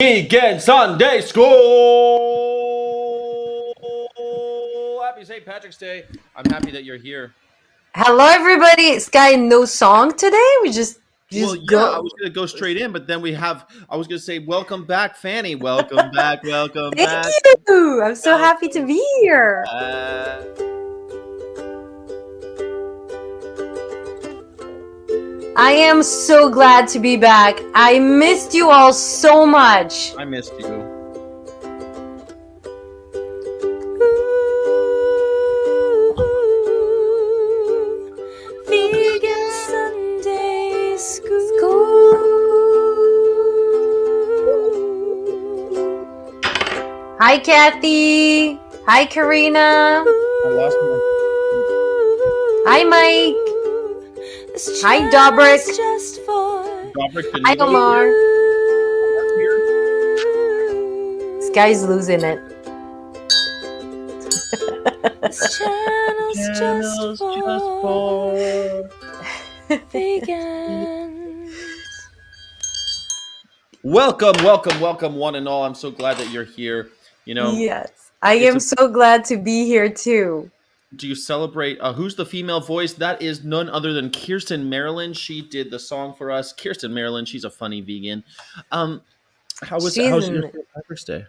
Vegan Sunday School. Happy St. Patrick's Day. I'm happy that you're here. Hello, everybody. Sky, no song today. We just I go. was gonna go straight in, but then I was gonna say, welcome back, Fanny. Welcome back, welcome Thank back, you. I'm so happy to welcome be here. back. I am so glad to be back. I missed you all so much. I missed you. Vegan Sunday School. Hi, Kathy. Hi, Karina. I lost my. Hi, Mike. This Hi, channel Dobrik. is just for Dobrik, did Hi, you go Omar. here? Sky's losing it. This channel's just for vegans. Welcome, one and all. I'm so glad that you're here. You know, Yes, I am so glad to be here too. do you celebrate who's the female voice? That is none other than Kirsten Marilyn. She did the song for us. Kirsten Marilyn, she's a funny vegan. How's your St. Patrick's Day?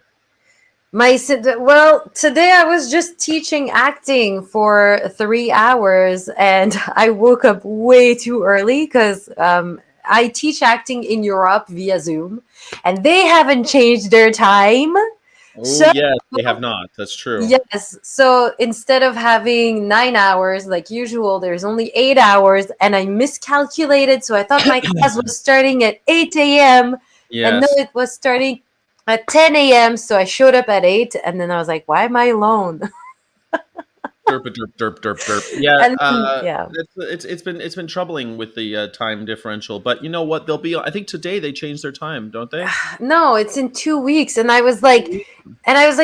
Well, today I was just teaching acting for 3 hours, and I woke up way too early because I teach acting in Europe via Zoom, and they haven't changed their time. Oh, So- yes, they have not. That's true. Yes, so instead of having 9 hours like usual, there's only 8 hours, and I miscalculated. So I thought my class was starting at 8 a.m. And no, Yes. it was starting at 10 a.m. So I showed up at 8, and then I was like, why am I alone? Derp. Yeah, And yeah. it's been troubling with the time differential, but you know what? They'll be. I think today they changed their time, don't they? No, it's in 2 weeks. And I was like,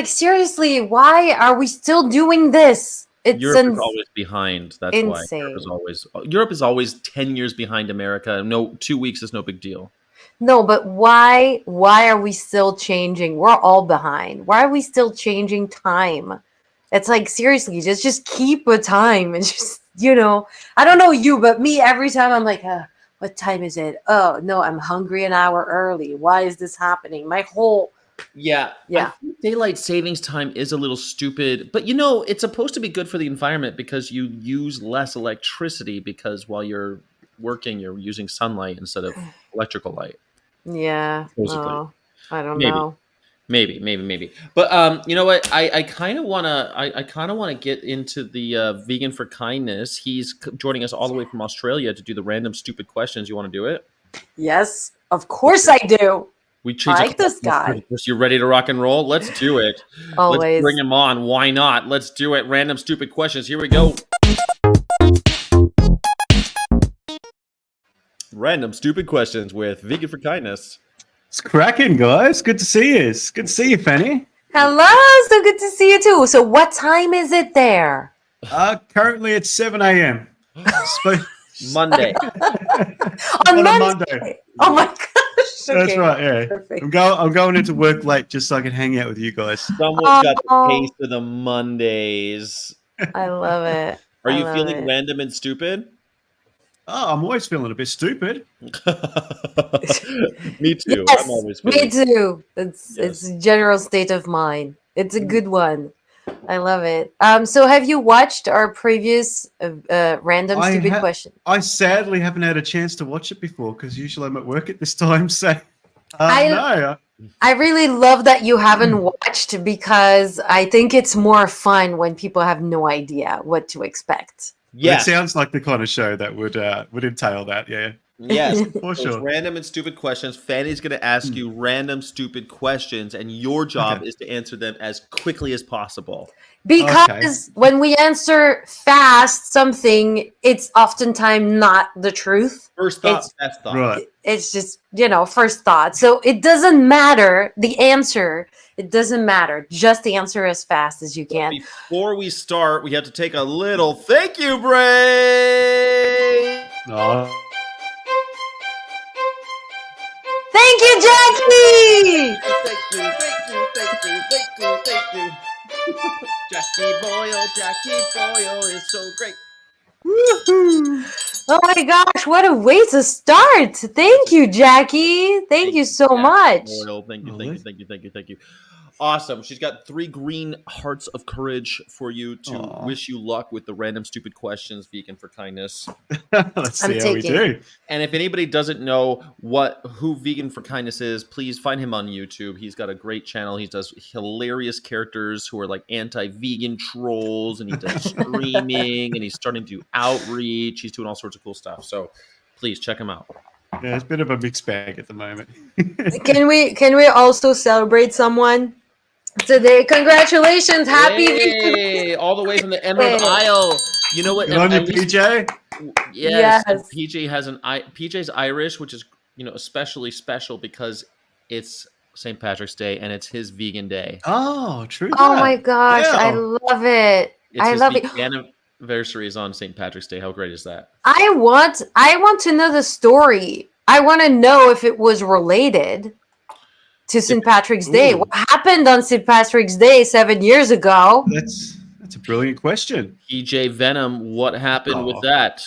seriously, why are we still doing this? It's Europe is always behind. That's why insane. Europe is always 10 years behind America. No, 2 weeks is no big deal. No, but why are we still changing? We're all behind. Why are we still changing time? It's like, seriously, just keep a time and just, I don't know you, but me, every time I'm like, what time is it? Oh, no, I'm hungry an hour early. Why is this happening? My whole Yeah. Yeah. I think daylight savings time is a little stupid, but it's supposed to be good for the environment because you use less electricity because while you're working, you're using sunlight instead of electrical light. Yeah. Supposedly. Oh, I don't Maybe. know. Maybe. But you know what? I kind of wanna get into the vegan for kindness. He's joining us all the way from Australia to do the random stupid questions. You want to do it? Yes, of course I do. We I changed like this guy. You ready to rock and roll? Let's do it. Always. Let's bring him on. Why not? Let's do it. Random stupid questions. Here we go. Random stupid questions with Vegan for Kindness. It's cracking, guys. Good to see you. It's good to see you, Fanny. Hello, so good to see you too. So what time is it there? Currently it's 7 a.m. Monday. On a Monday. Oh my gosh. That's Okay. right, yeah. Perfect. I'm going into work late just so I can hang out with you guys. Someone's got the taste of the Mondays. I love it. Are I you love feeling it. random and stupid? Oh, I'm always feeling a bit stupid. Me too. Yes, I'm always me feeling. too. It's Yes. a general state of mind. It's a good one. I love it. So have you watched our previous random stupid question? I sadly haven't had a chance to watch it before because usually I'm at work at this time. So I really love that you haven't watched because I think it's more fun when people have no idea what to expect. Yeah. It sounds like the kind of show that would entail that. Yeah. Yes. For So sure. it's random and stupid questions. Fanny's going to ask you random stupid questions, and your job is to answer them as quickly as possible. Because when we answer fast something, it's oftentimes not the truth. First thought, best thought. Right. It's just, first thought. So it doesn't matter the answer. It doesn't matter. Just answer as fast as you can. Before we start, we have to take a little thank you break. Oh. Thank you, Jackie. Thank you. Jackie Boyle is so great. Woohoo! Oh my gosh, what a way to start. Thank you, Jackie. Thank you so Jackie much. Boyle. Thank you. Awesome. She's got 3 green hearts of courage for you to Aw. wish you luck with the random stupid questions, Vegan for Kindness. Let's see how we do. And if anybody doesn't know who Vegan for Kindness is, please find him on YouTube. He's got a great channel. He does hilarious characters who are like anti-vegan trolls, and he does streaming, and he's starting to do outreach. He's doing all sorts of cool stuff. So please check him out. Yeah, it's a bit of a mixed bag at the moment. Can we also celebrate someone today? Congratulations, happy Yay! All the way from the Emerald Isle. You know what? Good on you, At least- PJ. Yes. Yes. PJ has PJ's Irish, which is especially special because it's St. Patrick's Day and it's his vegan day. Oh, true. Oh that. my gosh, I Wow. love it. I love it. Anniversary is on St. Patrick's Day. How great is that? I want to know the story. I want to know if it was related to St. Patrick's Day. Ooh. What happened on St. Patrick's Day 7 years ago? That's a brilliant question. PJ Venom, what happened with Oh. that?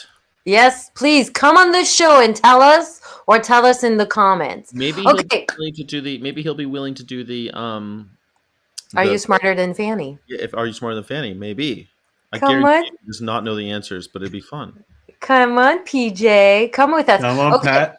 Yes, please come on this show and tell us, or tell us in the comments. Maybe Okay. he'll be willing to do the Are you smarter than Fanny? Are you smarter than Fanny? Maybe. I Come guarantee on. he does not know the answers, but it'd be fun. Come on, PJ. Come with us. Come on, Okay. Pat.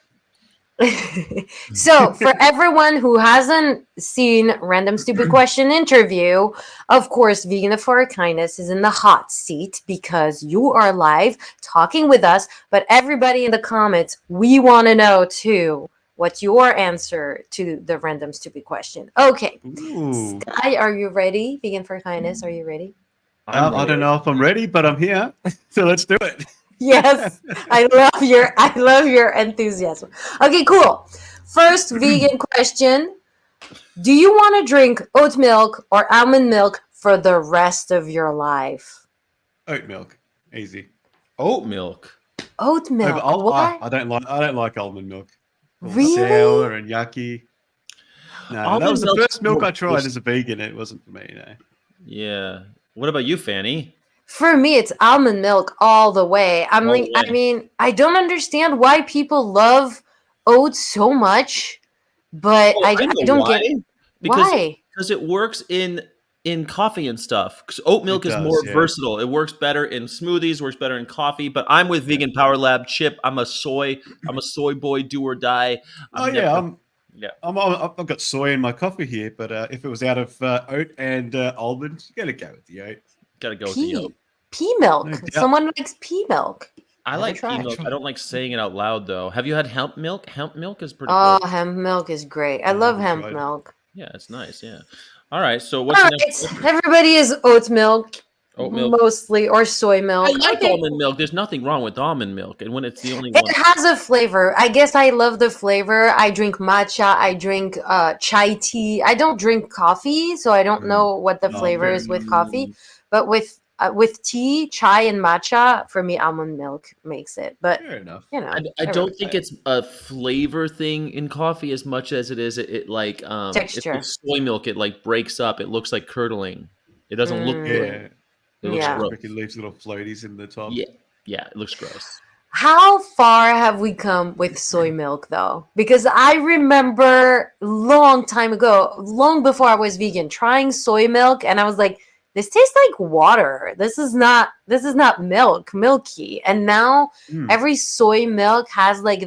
So, for everyone who hasn't seen Random Stupid Question interview, of course, Vegan for Kindness is in the hot seat because you are live talking with us. But everybody in the comments, we want to know too what's your answer to the Random Stupid Question. Okay, Ooh. Sky, are you ready? Vegan for Kindness, are you ready? I don't know if I'm ready, but I'm here. So let's do it. Yes, I love your enthusiasm. Okay, cool. First vegan question. Do you want to drink oat milk or almond milk for the rest of your life? Oat milk, easy. Oat milk. Oat milk. What? I don't like almond milk. Really? Sour and yucky. No, that Almond was the milk's first milk more I tried gross. as a vegan. It wasn't for me. No. Yeah. What about you, Fanny? For me, it's almond milk all the way. All the way. I mean, I don't understand why people love oats so much, but I know don't why. get Because why. it works in coffee and stuff. Because oat milk is does, more yeah. versatile. It works better in smoothies, works better in coffee. But I'm with Vegan Power Lab. Chip, I'm a soy boy, do or die. I've got soy in my coffee here, but if it was out of oat and almond, you gotta go with the oat. Gotta go with the oat. Pea milk. No doubt. Someone likes pea milk. I Never like pea tried. milk. I don't like saying it out loud though. Have you had hemp milk? Hemp milk is pretty Oh, good. hemp milk is great. I No, love I haven't hemp tried it. milk. Yeah, it's nice. Yeah. All right. So what's All the next? right, everybody is oat milk, Oat milk. mostly, or soy milk. I like Okay. almond milk. There's nothing wrong with almond milk, and when it's the only It one. has a flavor. I guess I love the flavor. I drink matcha. I drink chai tea. I don't drink coffee, so I don't know what the Oh, flavor fair is with enough. coffee. But with tea, chai, and matcha, for me, almond milk makes it. But Fair enough. you know, I don't think it's a flavor thing in coffee as much as it is it like Texture. It's like soy milk. It like breaks up. It looks like curdling. It doesn't look good. Yeah. It looks Yeah. gross. It leaves little floaties in the top. Yeah, it looks gross. How far have we come with soy milk though? Because I remember long time ago, long before I was vegan, trying soy milk and I was like, this tastes like water. This is not milky. And now Mm. every soy milk has like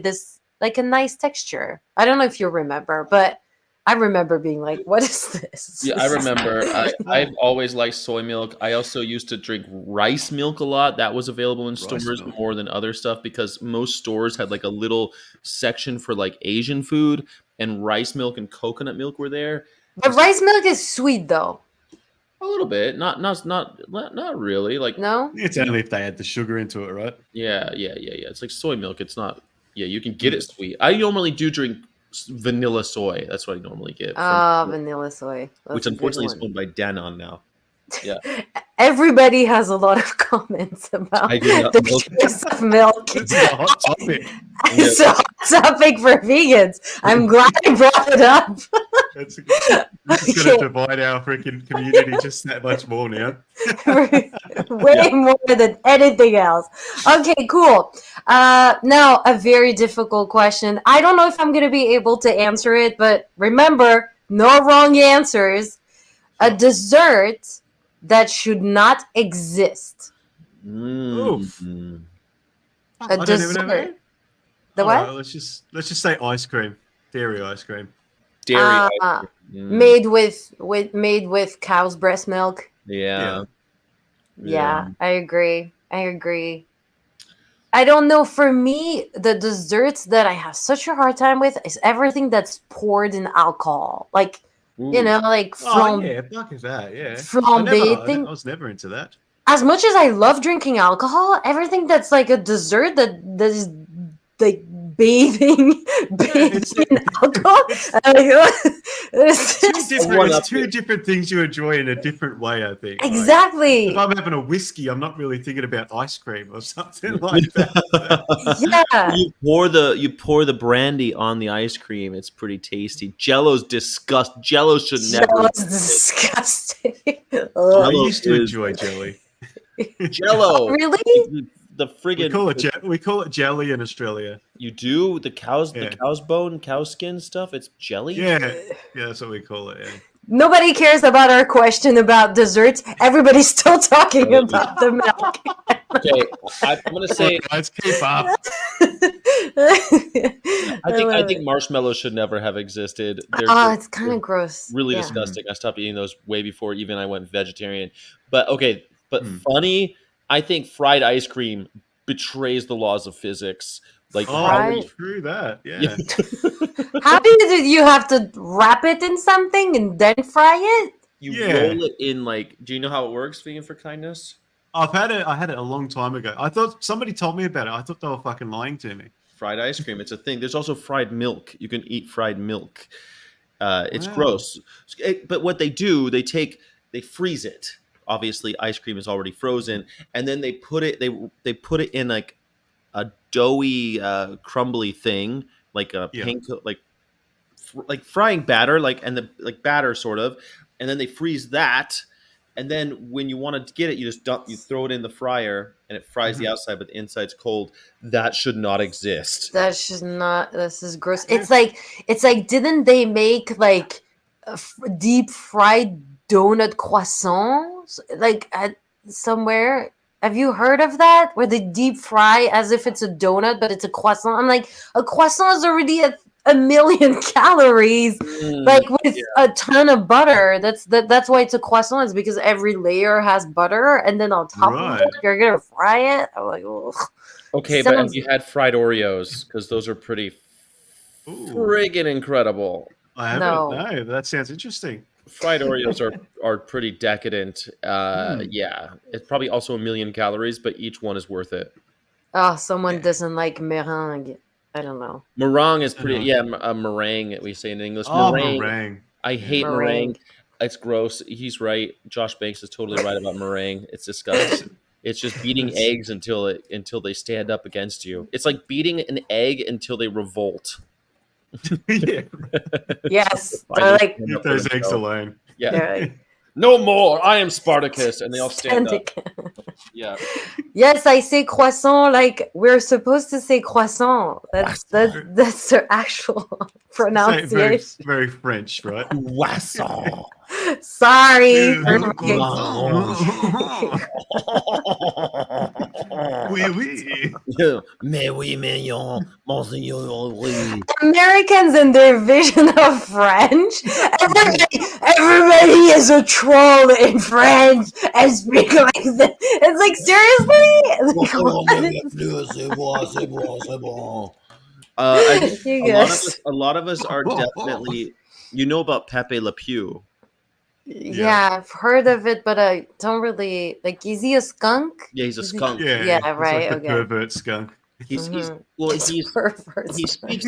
a nice texture. I don't know if you remember, but I remember being like, what is this? Yeah, I remember. I've always liked soy milk. I also used to drink rice milk a lot. That was available in stores milk. more than other stuff because most stores had like a little section for like Asian food, and rice milk and coconut milk were there. But rice milk is sweet though. A little bit, not really. Like No? It's only if they add the sugar into it, right? yeah. It's like soy milk. It's not. Yeah, you can get it sweet. I normally do drink vanilla soy. That's what I normally get. Ah, vanilla soy. That's Which a good unfortunately is one. owned by Danone now. Yeah. everybody has a lot of comments about I do not the milk. choice of milk. This is a hot topic. It's a hot topic for vegans. I'm glad I brought it up. This is going to divide our freaking community just that much more now. Way more than anything else. Okay, cool. Now, a very difficult question. I don't know if I'm going to be able to answer it, but remember, no wrong answers. A dessert that should not exist. Oof. A I don't even know dessert. that. The All what? right, let's just say ice cream, dairy ice cream. Dairy ice Uh, cream. made with cow's breast milk. Yeah. Yeah, I agree. I don't know. For me, the desserts that I have such a hard time with is everything that's poured in alcohol. Like, you Ooh. know, like Oh yeah, fuck is that? Yeah, flambé thing. I was never into that. As much as I love drinking alcohol, everything that's like a dessert that is like bathing in alcohol. It's two different things you enjoy in a different way, I think. Exactly. Like, if I'm having a whiskey, I'm not really thinking about ice cream or something like that. Yeah. You pour the brandy on the ice cream. It's pretty tasty. Jello's disgusting. Jello should never. Jello's disgusting. I used to enjoy jelly. Jello. Really? The friggin' we call it jelly in Australia. You do the cow's bone, cow skin stuff. It's jelly. Yeah, that's what we call it. Yeah. Nobody cares about our question about desserts. Everybody's still talking about the milk. Okay, I'm gonna say, guys, keep up. I think marshmallows should never have existed. It's kind of gross. Really disgusting. I stopped eating those way before even I went vegetarian. But okay, funny. I think fried ice cream betrays the laws of physics. Like, true that. Yeah. How do you have to wrap it in something and then fry it? You roll it in like. Do you know how it works? Vegan for Kindness. I had it a long time ago. I thought somebody told me about it. I thought they were fucking lying to me. Fried ice cream. It's a thing. There's also fried milk. You can eat fried milk. It's gross. But what they do, they freeze it. Obviously, ice cream is already frozen, and then they put it in like a doughy, crumbly thing, like a panko, like frying batter, like batter sort of, and then they freeze that, and then when you want to get it, you throw it in the fryer, and it fries the outside, but the inside's cold. That should not exist. That should not. This is gross. It's like didn't they make like deep fried donut croissants like at somewhere? Have you heard of that? Where they deep fry as if it's a donut, but it's a croissant. I'm like, a croissant is already a million calories, like with a ton of butter. That's why it's a croissant, is because every layer has butter, and then on top of it, you're gonna fry it. I'm like, ugh. Okay, but have you had fried Oreos? Because those are pretty friggin' incredible. I haven't. No, that sounds interesting. Fried Oreos are pretty decadent. Yeah, it's probably also a million calories, but each one is worth it. Oh, someone doesn't like meringue. I don't know. Meringue is pretty. Yeah, a meringue we say in English. Meringue. I hate meringue. It's gross. He's right. Josh Banks is totally right about meringue. It's disgusting. It's just beating eggs until they stand up against you. It's like beating an egg until they revolt. Yeah. Yes. Like, leave those eggs alone. Yeah. Like, no more. I am Spartacus, and they all stand up. Yeah. Yes, I say croissant like we're supposed to say croissant. That's the actual pronunciation. Very, very French, right? Croissant. Sorry. Oui, oui. Mais oui, mignon. Monseigneur, oui. Americans and their vision of French. Everybody is a troll in French and speak like this. It's like, seriously? I think a lot of us are definitely. You know about Pepe Le Pew? Yeah, I've heard of it, but I don't really like. Is he a skunk? Yeah, he's a skunk. Yeah, right. Like the pervert skunk. He speaks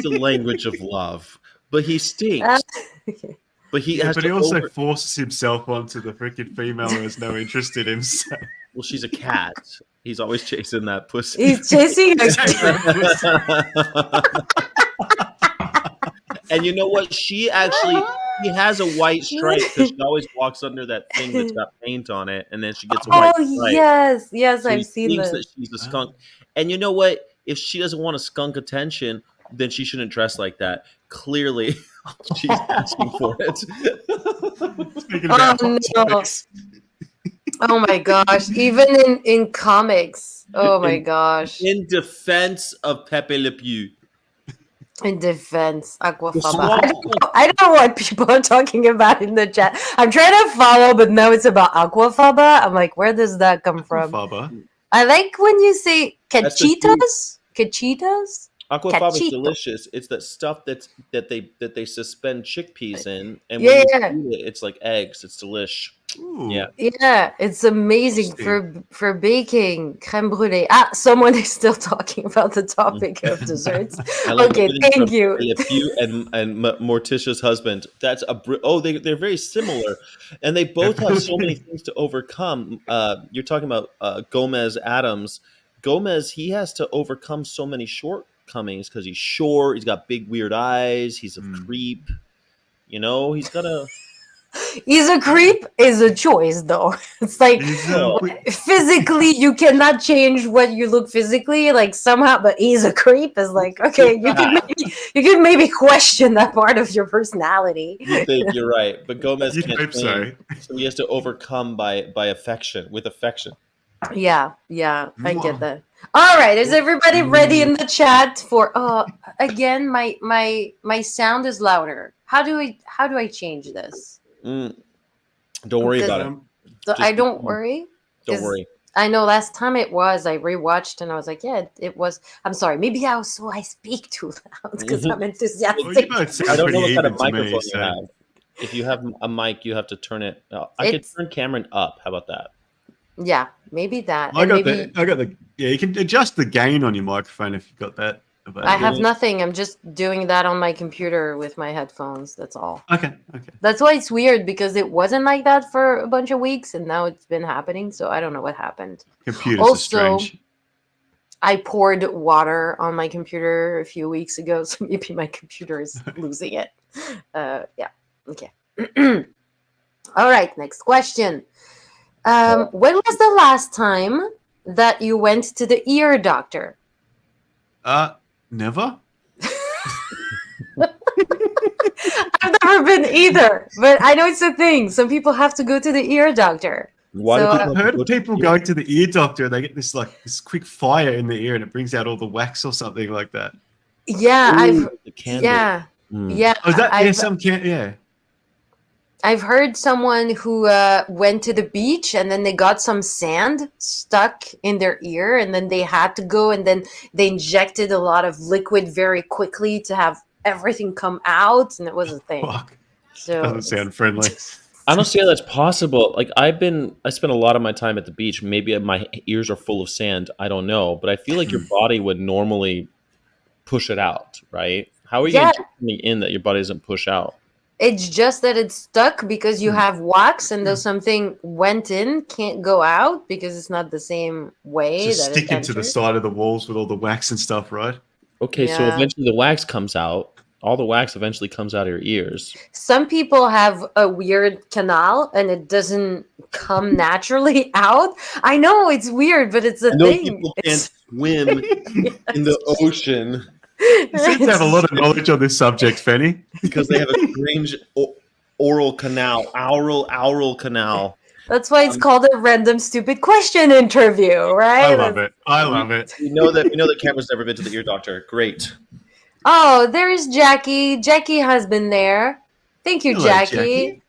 the language of love, but he stinks. but he Yeah, has but to he also forces himself onto the freaking female who has no interest in him. So. Well, she's a cat. He's always chasing that pussy. He's chasing a And you know what? She has a white stripe because she always walks under that thing that's got paint on it, and then she gets a white Oh stripe. yes, So he I've seen thinks this. that she's a skunk. And you know what? If she doesn't want a skunk attention, then she shouldn't dress like that. Clearly, she's asking for it. Speaking about hot no. topics. Oh my gosh. Even in comics. Oh my gosh. In defense of Pepe Le Pew. In defense, The Aquafaba. swamp I don't know what people are talking about in the chat. I'm trying to follow, but now it's about Aquafaba. I'm like, where does that come from? Faba. I like when you say That's the cachitos. Cachitos? Aquafaba is Cachito. delicious. It's that stuff that they suspend chickpeas in, and Yeah, when you eat it, it's like eggs. It's delish. Ooh. Yeah. Yeah, it's amazing for baking crème brûlée. Ah, someone is still talking about the topic of desserts. I love Okay, everything thank from you. Le Pew and Morticia's husband. That's they're very similar, and they both have so many things to overcome. You're talking about Gomez Adams. Gomez, he has to overcome so many shortcomings because he's short. He's got big weird eyes. He's a creep. You know, he's got a. He's a creep is a choice, though. It's like physically, you cannot change what you look physically, like somehow. But he's a creep is like okay, you can maybe question that part of your personality. You think you're right, but Gomez You'd can't hope so. so he has to overcome by affection with affection. Yeah, I get that. All right, is everybody ready in the chat for? Again, my sound is louder. How do I change this? Don't worry about it. I don't worry. Don't worry. I know last time I rewatched and I was like, yeah, it was. I'm sorry. Maybe I speak too loud because I'm enthusiastic. Well, you both sound I don't know pretty what kind even of to microphone me. you So. have. If you have a mic, you have to turn it. I could turn Cameron up. How about that? Yeah, maybe that. I got the. Yeah, you can adjust the gain on your microphone if you've got that. I have nothing. I'm just doing that on my computer with my headphones. That's all. Okay. That's why it's weird because it wasn't like that for a bunch of weeks and now it's been happening. So I don't know what happened. Computers are strange. I poured water on my computer a few weeks ago, so maybe my computer is losing it. Yeah. Okay. All right. Next question. When was the last time that you went to the ear doctor? Never. I've never been either, but I know it's a thing. Some people have to go to the ear doctor. I've heard of people going to the ear doctor and they get this quick fire in the ear and it brings out all the wax or something like that. Yeah, yeah. Oh, yeah. I've heard someone who went to the beach and then they got some sand stuck in their ear and then they had to go and then they injected a lot of liquid very quickly to have everything come out and it was a thing. Fuck. So doesn't sound friendly. I don't see how that's possible. Like I spent a lot of my time at the beach. Maybe my ears are full of sand. I don't know, but I feel like your body would normally push it out, right? How are you injecting something in that your body doesn't push out? It's just that it's stuck because you have wax and though something went in, can't go out because it's not the same way. Just stick it to the side of the walls with all the wax and stuff, right? Okay, so eventually the wax comes out. All the wax eventually comes out of your ears. Some people have a weird canal and it doesn't come naturally out. I know it's weird, but it's a thing. People can't swim in the ocean. You seem to have a lot of knowledge on this subject, Fanny. Because they have a strange oral canal. That's why it's called a random stupid question interview, right? I love it. We know that Cameron's never been to the ear doctor. Great. Oh, there's Jackie. Jackie has been there. Thank you, Hello, Jackie.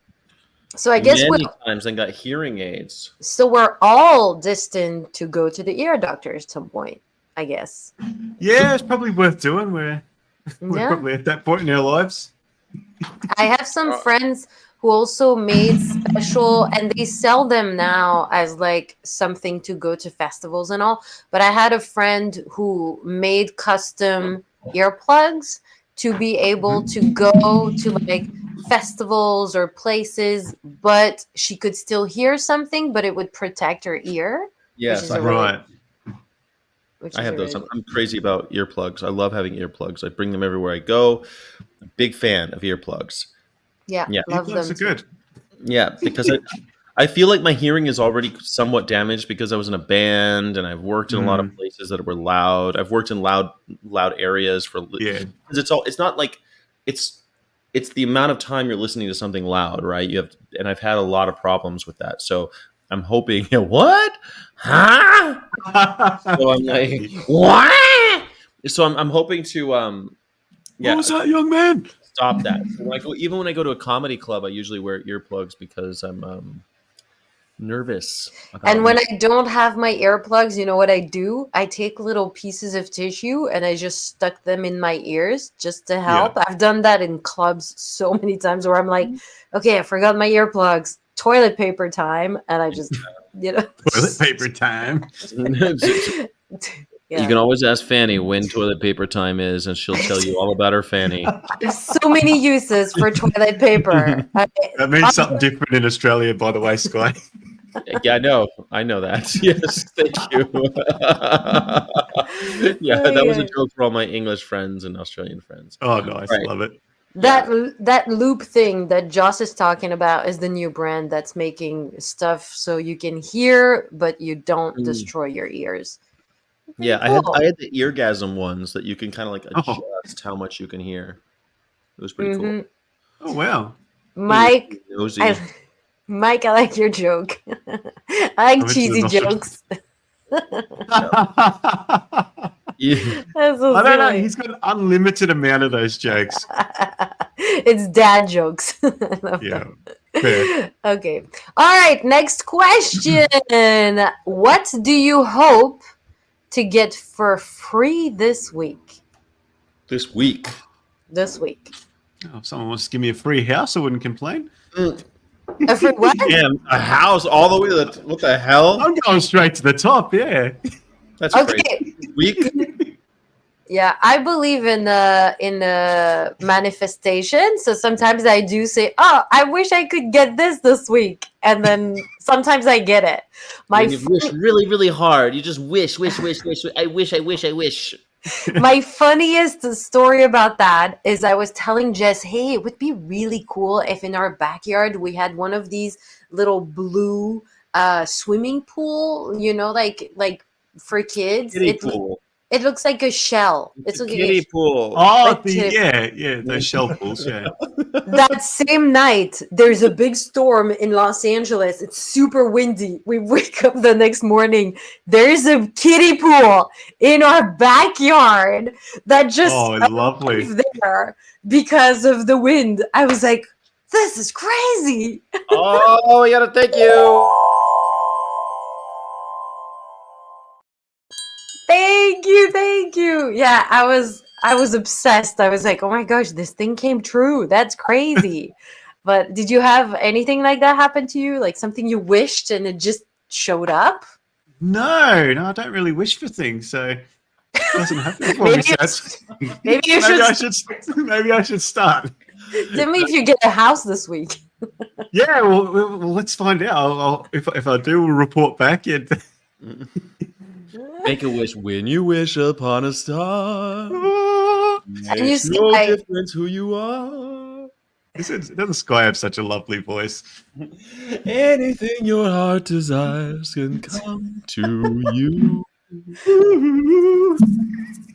So I guess many times and got hearing aids. So we're all destined to go to the ear doctor at some point, I guess. Yeah, it's probably worth doing. We're probably at that point in our lives. I have some friends who also made special, and they sell them now as like something to go to festivals and all. But I had a friend who made custom earplugs to be able to go to like festivals or places, but she could still hear something, but it would protect her ear. Yes, is I a have, really- Right. Which I is have a those. really I'm crazy about earplugs. I love having earplugs. I bring them everywhere I go. Big fan of earplugs. yeah, Yeah. love Earplugs them are too. good. Yeah, because I feel like my hearing is already somewhat damaged because I was in a band and I've worked in a lot of places that were loud. I've worked in loud areas for Yeah. because it's not like it's the amount of time you're listening to something loud, right? And I've had a lot of problems with that. So I'm hoping what? Huh? So I'm like, what? So I'm hoping to What was that, young man? stop that. So even when I go to a comedy club, I usually wear earplugs because I'm nervous about And when I don't have my earplugs, you know what I do? I take little pieces of tissue and I just stuck them in my ears just to help. I've done that in clubs so many times where I'm like, okay, I forgot my earplugs, toilet paper time, and I just, Toilet paper time. You can always ask Fanny when toilet paper time is, and she'll tell you all about her Fanny. There's so many uses for toilet paper. That means something different in Australia, by the way, Sky. Yeah, I know that. Yes, thank you. Yeah, that was a joke for all my English friends and Australian friends. Oh, nice. Right. Love it. That loop thing that Joss is talking about is the new brand that's making stuff so you can hear, but you don't destroy your ears. Yeah, Cool. I had the eargasm ones that you can kind of like adjust how much you can hear. It was pretty cool. Oh, wow. Mike, Nosy. Mike, I like your joke. I like cheesy jokes. Yeah. That's so I don't know. silly. He's got an unlimited amount of those jokes. It's dad jokes. Yeah. Fair. Okay. All right. Next question. What do you hope to get for free this week? This week. This week. Oh, if someone wants to give me a free house, I wouldn't complain. A free what? Damn, a house all the way to the, what the hell? I'm going straight to the top, yeah. That's Okay. crazy. Week? Yeah, I believe in manifestation. So sometimes I do say, "Oh, I wish I could get this week," and then sometimes I get it. When you wish really, really hard, you just wish. I wish. My funniest story about that is I was telling Jess, "Hey, it would be really cool if in our backyard we had one of these little blue swimming pool. You know, like for kids. Kiddie pool. It looks like a shell. It's a kiddie pool. Oh, Like yeah, those shell pools, yeah. That same night, there's a big storm in Los Angeles. It's super windy. We wake up the next morning. There's a kiddie pool in our backyard that just lovely there because of the wind. I was like, this is crazy. Oh, we gotta thank you. Thank you. Yeah, I was obsessed. I was like, oh my gosh, this thing came true. That's crazy. But did you have anything like that happen to you? Like something you wished and it just showed up? No, I don't really wish for things, so it doesn't happen for me. Maybe I should start. Tell me if you get a house this week. Yeah, well, let's find out. If I do, we'll report back. Make a wish when you wish upon a star. And you see, no difference who you are. Doesn't Sky have such a lovely voice? Anything your heart desires can come to you.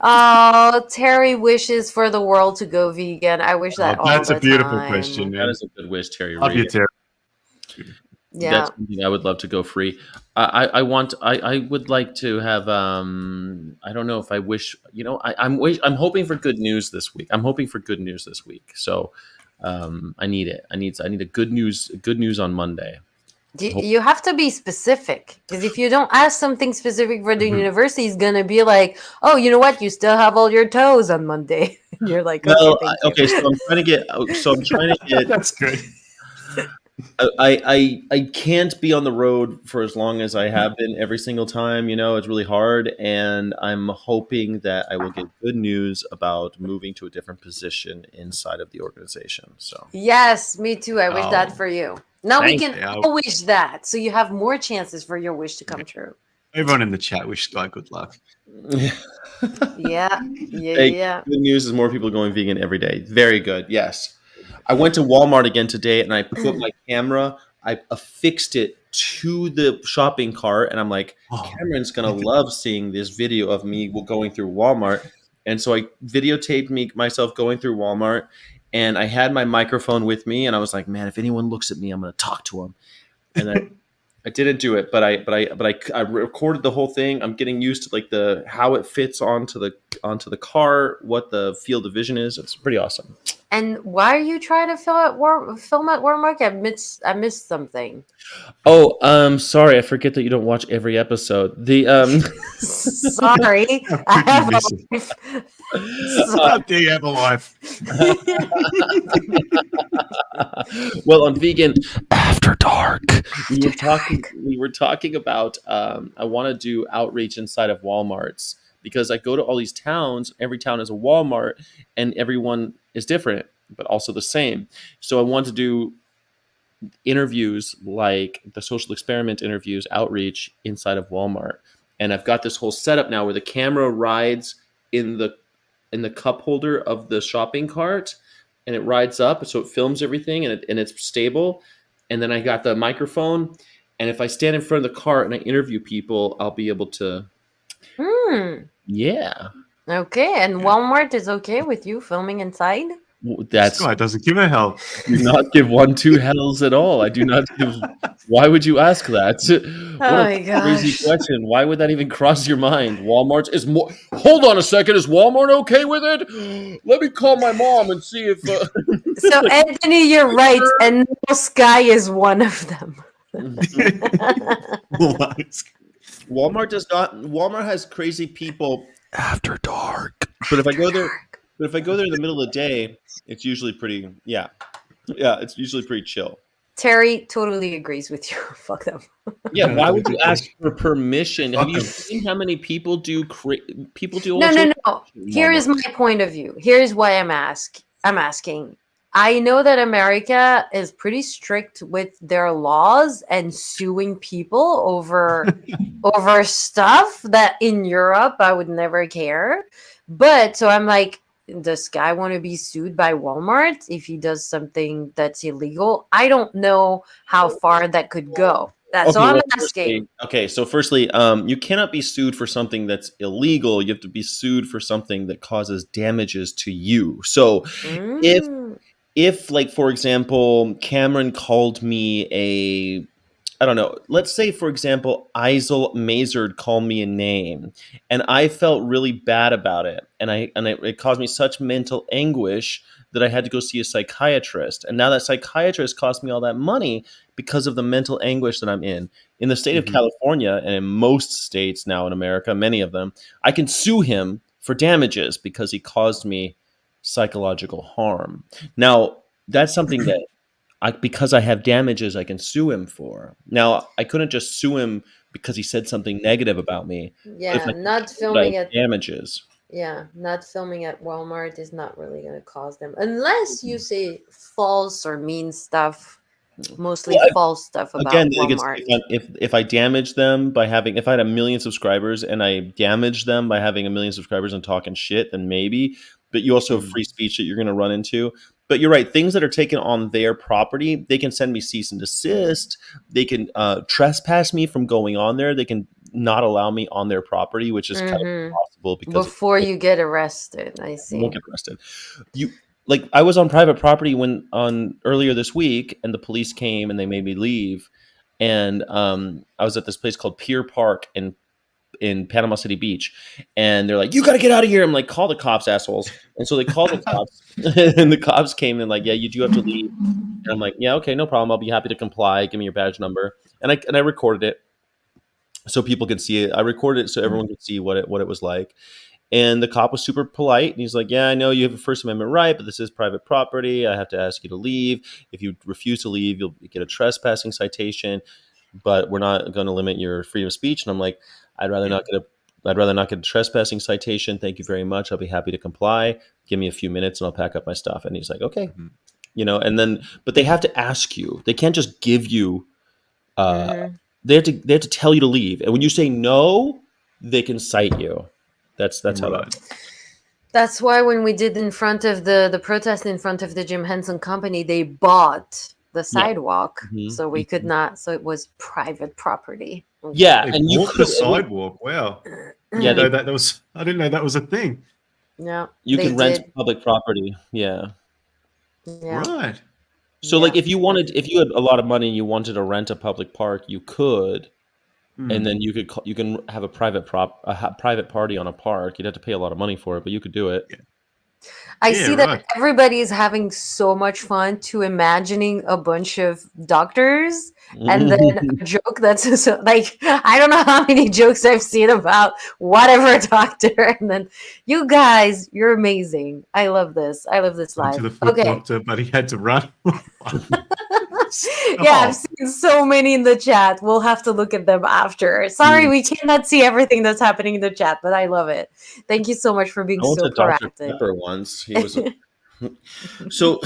Oh, Terry wishes for the world to go vegan. I wish that all the time. That's a beautiful question, man. That is a good wish, Terry. Love you, Terry. Yeah, that's something I would love to go free. I would like to have. I don't know if I wish. I'm hoping for good news this week. So, I need it. I need a good news on Monday. You have to be specific, because if you don't ask something specific for the university, it's gonna be like, oh, you know what? You still have all your toes on Monday. And you're like, okay, So I'm trying to get. That's good. I can't be on the road for as long as I have been every single time. It's really hard, and I'm hoping that I will get good news about moving to a different position inside of the organization. So Yes, me too. I wish that Oh. for you. Now we thank can Yeah. all wish that, so you have more chances for your wish to come true. Everyone in the chat wish Sky good luck. you. Yeah, yeah, Hey, yeah. good news is more people going vegan every day. Very good. Yes. I went to Walmart again today and I put my camera, I affixed it to the shopping cart. And I'm like, Oh. Cameron's going to love seeing this video of me going through Walmart. And so I videotaped myself going through Walmart. And I had my microphone with me. And I was like, man, if anyone looks at me, I'm going to talk to them. And I didn't do it, but I recorded the whole thing. I'm getting used to like how it fits onto the car, what the field of vision is. It's pretty awesome. And why are you trying to film at Walmart? I missed something. Oh, sorry, I forget that you don't watch every episode. Sorry, How I could you have miss a it? life. How dare you have a life? Well, on vegan after dark, we were After talking. dark. We were talking about. I want to do outreach inside of WalMarts because I go to all these towns. Every town is a Walmart, and everyone is different, but also the same. So I want to do interviews like the social experiment interviews, outreach inside of Walmart. And I've got this whole setup now where the camera rides in the cup holder of the shopping cart and it rides up so it films everything and it's stable. And then I got the microphone, and if I stand in front of the cart and I interview people, I'll be able to yeah. Okay, and Walmart is okay with you filming inside? That's Sky doesn't give a hell. do not give 1-2 hells at all. I do not give. Why would you ask that? Oh What my a crazy gosh. question. Why would that even cross your mind? Walmart is more. Hold on a second. Is Walmart okay with it? Let me call my mom and see if. So Anthony, you're right, and no Sky is one of them. Walmart does not. Walmart has crazy people after dark. But if I go there, in the middle of the day, it's usually pretty. Yeah, it's usually pretty chill. Terry totally agrees with you. Fuck them. Yeah, why would you ask for permission? Have you seen how many people do all No, sorts no. of shit in Here is Walmart? my point of view. Here's why I'm asking. I know that America is pretty strict with their laws and suing people over stuff that in Europe I would never care. But so I'm like, does Guy want to be sued by Walmart if he does something that's illegal? I don't know how far that could go. That's all I'm asking. Firstly, you cannot be sued for something that's illegal. You have to be sued for something that causes damages to you. So if Mm. like, for example, Cameron called me I don't know, let's say, for example, Isel Mazard called me a name and I felt really bad about it. And it caused me such mental anguish that I had to go see a psychiatrist. And now that psychiatrist cost me all that money because of the mental anguish that I'm in. In the state of California, and in most states now in America, many of them, I can sue him for damages because he caused me psychological harm. Now, that's something that because I have damages, I can sue him for. Now, I couldn't just sue him because he said something negative about me. But if Yeah, I not but I filming have at damages. Walmart is not really going to cause them unless you say false or mean stuff, mostly Well, false stuff again, about like Walmart. if I damage them by having, if I had 1 million subscribers and I damage them by having 1 million subscribers and talking shit, then maybe. But you also have free speech that you're going to run into. But you're right. Things that are taken on their property, they can send me cease and desist. They can trespass me from going on there. They can not allow me on their property, which is kind of impossible because Before you get arrested, I you see. won't get arrested. Like, I was on private property earlier this week, and the police came and they made me leave. And I was at this place called Pier Park in Panama City Beach, and they're like, "You got to get out of here!" I'm like, "Call the cops, assholes!" And so they called the cops, and the cops came and like, "Yeah, you do have to leave." And I'm like, "Yeah, okay, no problem. I'll be happy to comply. Give me your badge number." And I recorded it so people could see it. I recorded it so everyone could see what it was like. And the cop was super polite. And he's like, yeah, I know you have a First Amendment right, but this is private property. I have to ask you to leave. If you refuse to leave, you'll get a trespassing citation, but we're not going to limit your freedom of speech. And I'm like, I'd rather not get a trespassing citation. Thank you very much. I'll be happy to comply. Give me a few minutes and I'll pack up my stuff. And he's like, okay. And then, but they have to ask you. They can't just give you, they have to tell you to leave. And when you say no, they can cite you. That's how that. That's why when we did in front of the protest in front of the Jim Henson Company, they bought the sidewalk, so we could not. So it was private property. Yeah, they and you bought the sidewalk. Wow. Yeah, I didn't know that was a thing. Yeah, you can rent public property. Yeah. Right. So, like, if you had a lot of money and you wanted to rent a public park, you could. And then you can have a private party on a park. You'd have to pay a lot of money for it, but you could do it. I see that everybody is having so much fun to imagining a bunch of doctors and then a joke that's like, I don't know how many jokes I've seen about whatever doctor. And then you guys, you're amazing. I love this. I love this live. To the foot doctor, but he had to run. Yeah, I've seen so many in the chat. We'll have to look at them after. Sorry, we cannot see everything that's happening in the chat, but I love it. Thank you so much for being so proactive. Dr. Pepper once. He was so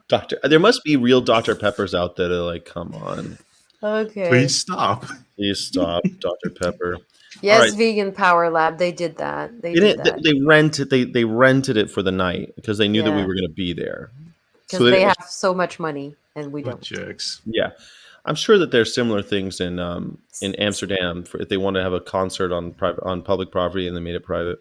there must be real Dr. Peppers out there that are like, come on. Okay. Please stop, Dr. Pepper. Yes, right. Vegan Power Lab. They did that. They rented it for the night because they knew that we were going to be there. Because they have so much money and we don't. Jerks. Yeah, I'm sure that there's similar things in Amsterdam if they want to have a concert on public property and they made it private.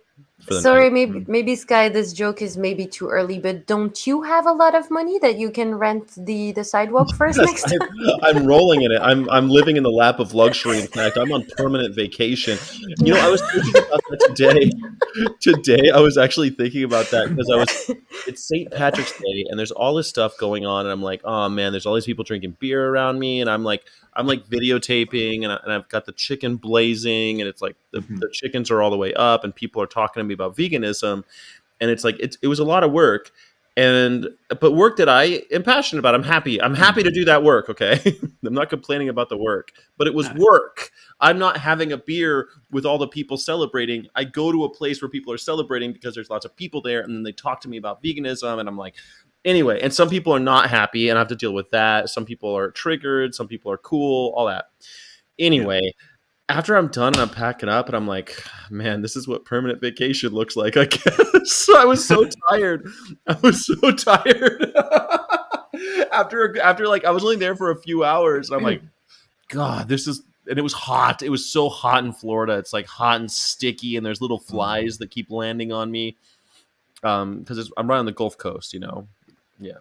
Sorry, maybe Sky, this joke is maybe too early, but don't you have a lot of money that you can rent the sidewalk first next time? I'm rolling in it. I'm living in the lap of luxury. In fact, I'm on permanent vacation. I was thinking about that today. Today, I was actually thinking about that because it's St. Patrick's Day and there's all this stuff going on, and I'm like, oh man, there's all these people drinking beer around me, and I'm like videotaping, and I've got the chicken blazing, and it's like the chickens are all the way up, and people are talking to me about veganism, and it's like it was a lot of work, but work that I am passionate about. I'm happy to do that work. Okay, I'm not complaining about the work, but it was work. I'm not having a beer with all the people celebrating. I go to a place where people are celebrating because there's lots of people there, and then they talk to me about veganism, and I'm like. Anyway, and some people are not happy, and I have to deal with that. Some people are triggered. Some people are cool, all that. Anyway, after I'm done and I'm packing up, and I'm like, man, this is what permanent vacation looks like, I guess. I was so tired. After like, I was only there for a few hours, and I'm like, God, and it was hot. It was so hot in Florida. It's like hot and sticky, and there's little flies that keep landing on me. Because I'm right on the Gulf Coast, Yeah.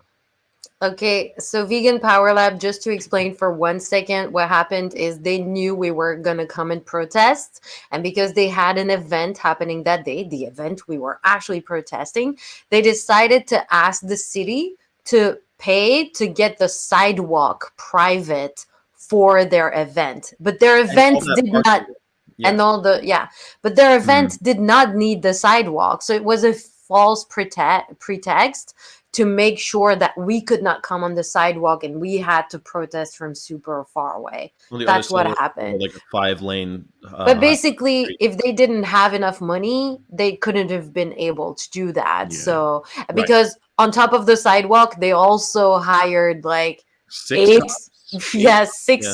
Okay, so Vegan Power Lab, just to explain for 1 second, what happened is they knew we were going to come and protest. And because they had an event happening that day, the event we were actually protesting, they decided to ask the city to pay to get the sidewalk private for their event. But their event did not... Yeah. And all but their event did not need the sidewalk. So it was a false pretext to make sure that we could not come on the sidewalk and we had to protest from super far away. That's what happened. Like a 5-lane. But basically, if they didn't have enough money, they couldn't have been able to do that. Yeah. So because on top of the sidewalk, they also hired like 6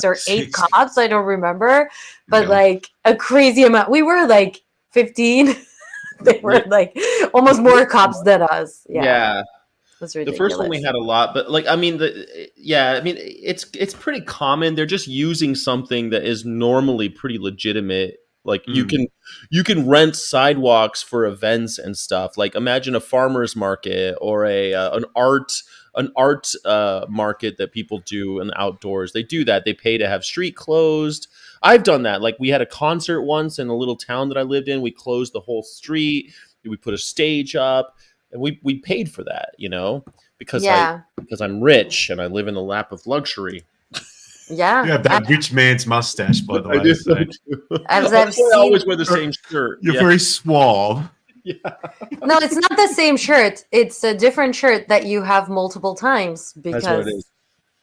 or 8 cops. I don't remember, but like a crazy amount. We were like 15. They were like almost more cops than us. Yeah. That's ridiculous. The first one we had a lot, but like, it's pretty common. They're just using something that is normally pretty legitimate. Like you can rent sidewalks for events and stuff. Like imagine a farmer's market or an art market that people do in the outdoors. They do that. They pay to have street closed. I've done that. Like we had a concert once in a little town that I lived in. We closed the whole street. We put a stage up, and we paid for that, because I'm rich and I live in the lap of luxury. Yeah. You have that rich man's mustache, by the I way. do So As I I've seen. always wear the same shirt. you're Yeah. very suave. No, it's not the same shirt. It's a different shirt that you have multiple times That's what it because is.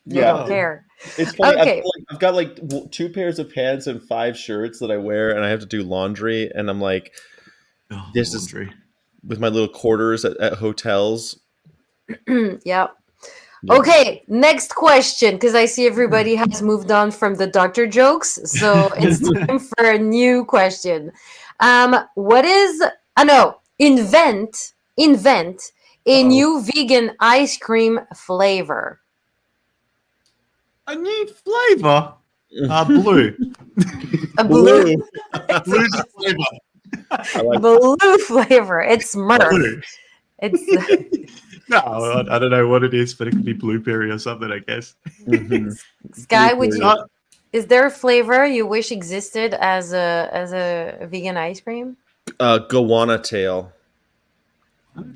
you Yeah. don't care. It's funny. Okay. I've got like 2 pairs of pants and 5 shirts that I wear, and I have to do laundry. And I'm like, Oh, this laundry. is with my little quarters at hotels. Yeah. Yeah. Okay, next question, because I see everybody has moved on from the doctor jokes, so it's time for a new question. What is no, invent a Uh-oh. new vegan ice cream flavor. A new flavor. Blue. A blue Blue flavor. I like blue flavor. It's Murph. Blue. It's No, I don't know what it is, but it could be blueberry or something, I guess. Mhm. Sky, would you Uh, is there a flavor you wish existed as a vegan ice cream? Gowanna tail.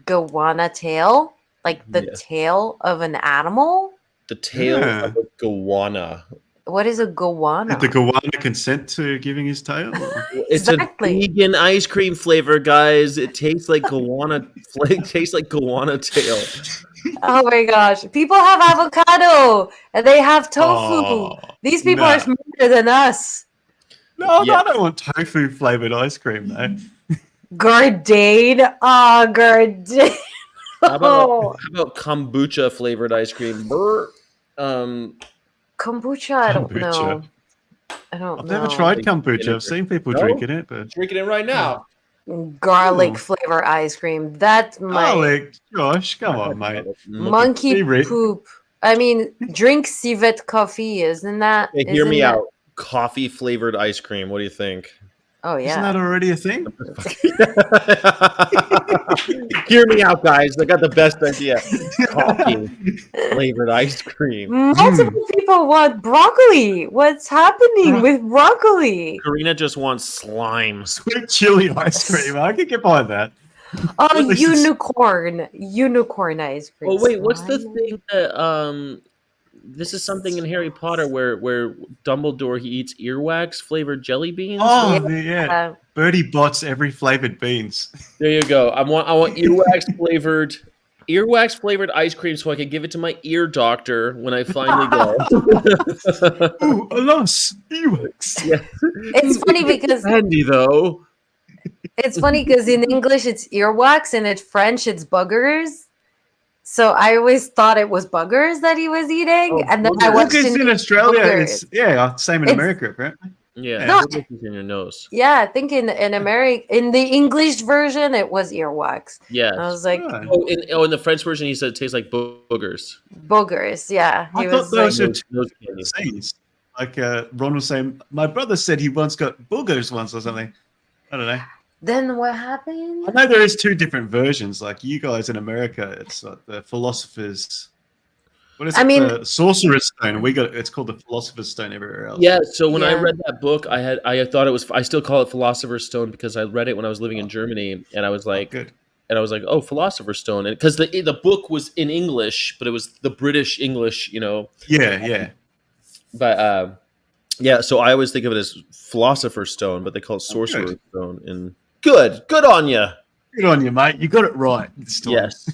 Gowanna tail? Like the Yeah. tail of an animal? The tail Yeah. of a gowanna. What is a Did the gowanna? goanna consent to giving his tail? Or? It's Exactly. a vegan ice cream flavor, guys. It tastes like gowanna. It tastes like gowanna tail. Oh my gosh. People have avocado and they have tofu. Oh, These people are no. smarter than us. No, Yeah. I don't want tofu flavored ice cream, though. Gardane. Ah, Gardane. How Oh, about kombucha flavored ice cream? Brr. kombucha. I don't Kombucha. know. I don't I've know. never tried kombucha. I've seen people No? drinking it, but Drinking it right now. Garlic Ooh. flavor ice cream. That might garlic. Josh, come on, mate. monkey Be re- poop. I mean, drink civet coffee, isn't that? Hey, hear isn't me that- out. Coffee flavored ice cream. What do you think? Oh Isn't yeah. that already a thing? Hear me out, guys. I got the best idea. Coffee flavored ice cream. Multiple people want broccoli. What's happening with broccoli? Karina just wants slime. Sweet chili ice cream. I can get behind that. Oh, At least it's- unicorn ice cream. Oh wait, what's the Slime? thing that this is something in Harry Potter where Dumbledore he eats earwax flavored jelly beans? Oh, yeah. Birdie bots every flavored beans. There you go. I want earwax flavored ice cream so I can give it to my ear doctor when I finally go. Ooh, alas, earwax. Yeah. It's funny because Handy though. in English it's earwax and in French it's buggers. So I always thought it was buggers that he was eating, Oh, and then I watched Boogers in Australia, boogers. it's same in It's- America, apparently. Yeah, No, boogers is in your nose. Yeah, I think in America, in the English version, it was earwax. Yeah. I was like, Right. In the French version, he said it tastes like boogers. boogers. Yeah, he I was thought those like, were Nose candy. C's. Like Ron was saying, my brother said he once got boogers once or something. I don't know. then what I happened? know there is 2 different versions. Like you guys in America, it's like the philosopher's. What is it? I mean- The sorcerer's stone. It's called the philosopher's stone everywhere else. Yeah, so when I Yeah. read that book, I thought it was. I still call it Philosopher's Stone because I read it when I was living in Germany, and I was like, Good. oh, Philosopher's Stone, and because the book was in English, but it was the British English, Yeah. But yeah, so I always think of it as Philosopher's Stone, but they call it Sorcerer's good. Stone. And good on you. Good on you, mate. You got it right this time. Yes.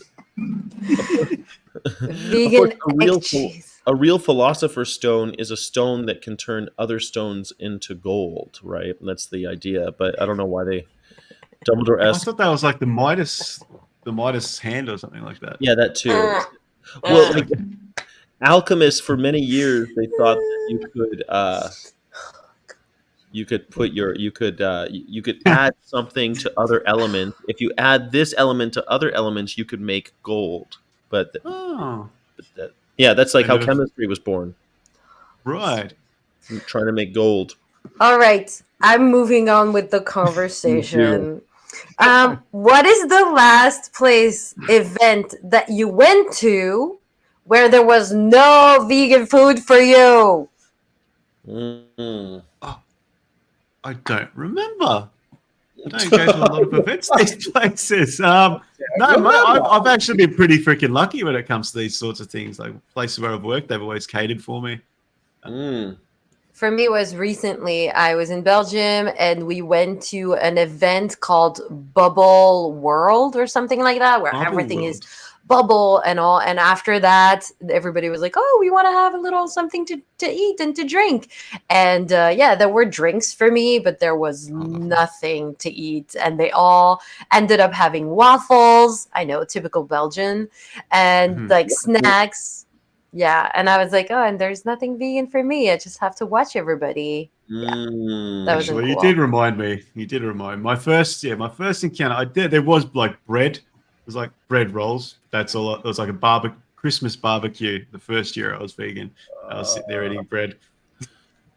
Vegan a real egg cheese. A real Philosopher's Stone is a stone that can turn other stones into gold, right? And that's the idea. But I don't know why Dumbledore I asked. thought that was like the Midas hand or something like that. Yeah, that too. Well, like, alchemists for many years they thought that you could add something to other elements. If you add this element to other elements, you could make gold. But that's like how chemistry was born. Right. Trying to make gold. All right, I'm moving on with the conversation. What is the last event that you went to where there was no vegan food for you? Mm. I don't remember. I don't go to a lot of events these places. No, mate, I've actually been pretty freaking lucky when it comes to these sorts of things. Like places where I've worked, they've always catered for me. Mm. For me, it was recently. I was in Belgium and we went to an event called Bubble World or something like that, where Bubble everything is World. bubble and all. And after that, everybody was like, "Oh, we want to have a little something to eat and to drink." And yeah, there were drinks for me, but there was Oh, lovely. nothing to eat. And they all ended up having waffles. I know, typical Belgian, and Mhm. like snacks. Yeah, and I was like, "Oh, and there's nothing vegan for me. I just have to watch everybody." Yeah, that wasn't Actually, you did cool. remind me. You did remind me. My first encounter. I did. There was like bread. It was like bread rolls. That's all. It was like a Christmas barbecue. The first year I was vegan, I was sitting there eating bread.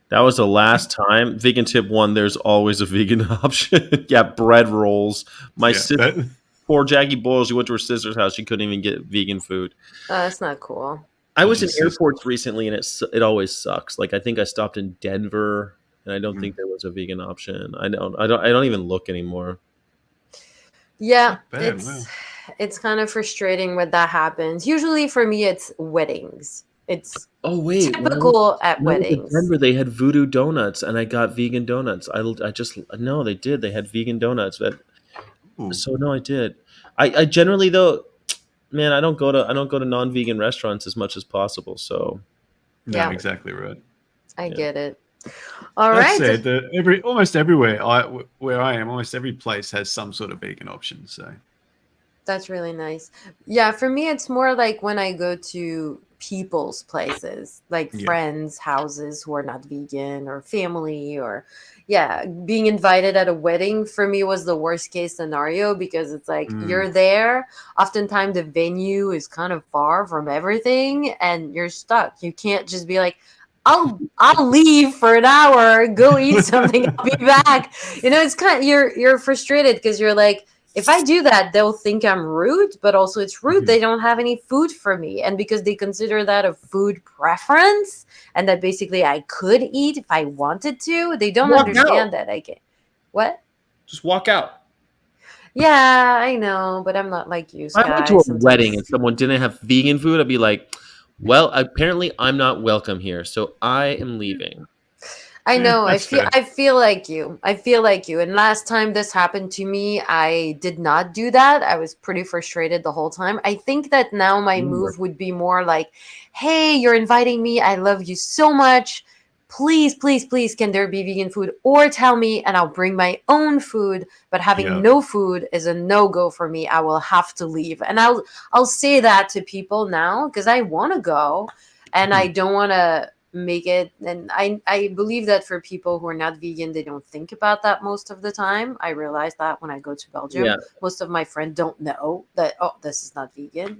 That was the last time. Vegan tip one: there's always a vegan option. Yeah, bread rolls. My Yeah, sister, poor Jackie Boyles, she went to her sister's house. She couldn't even get vegan food. That's not cool. I was in she's just. airports recently, and it always sucks. Like I think I stopped in Denver, and I don't Mm, think there was a vegan option. I don't even look anymore. Yeah, not bad. Wow. it's kind of frustrating when that happens. Usually for me, it's weddings. It's Oh wait, typical at when I was in weddings. Denver, they had Voodoo Donuts, and I got vegan donuts. I just no, they did. They had vegan donuts, but Ooh, so no, I did. I generally though, man, I don't go to non-vegan restaurants as much as possible. So no, Yeah, exactly right. I yeah, get it. All That right. said, almost everywhere where I am, almost every place has some sort of vegan option. So That's really nice. Yeah, for me, it's more like when I go to people's places, like yeah. friends' houses who are not vegan or family, or yeah, being invited at a wedding for me was the worst case scenario because it's like Mm, you're there. Oftentimes, the venue is kind of far from everything and you're stuck. You can't just be like, I'll leave for an hour, go eat something, I'll be back. It's kind of, you're frustrated because you're like, if I do that, they'll think I'm rude, but also it's rude. mhm. They don't have any food for me. And because they consider that a food preference and that basically I could eat if I wanted to, they don't walk out. understand that I can. What? Just walk out. Yeah, I know, but I'm not like you, If I went Sky. to a wedding and Sometimes. someone didn't have vegan food, I'd be like, "Well, apparently I'm not welcome here, so I am leaving." I Yeah, know. I that's feel fair. I feel like you. I feel like you. And last time this happened to me, I did not do that. I was pretty frustrated the whole time. I think that now my Remember. move would be more like, "Hey, you're inviting me. I love you so much. Please, please, please, can there be vegan food? Or tell me and I'll bring my own food. But having Yeah. no food is a no-go for me. I will have to leave." And I'll say that to people now because I want to go and I Mhm. don't want to make it. And I believe that for people who are not vegan, they don't think about that most of the time. I realize that when I go to Yeah, Belgium, most of my friends don't know that, oh, this is not vegan.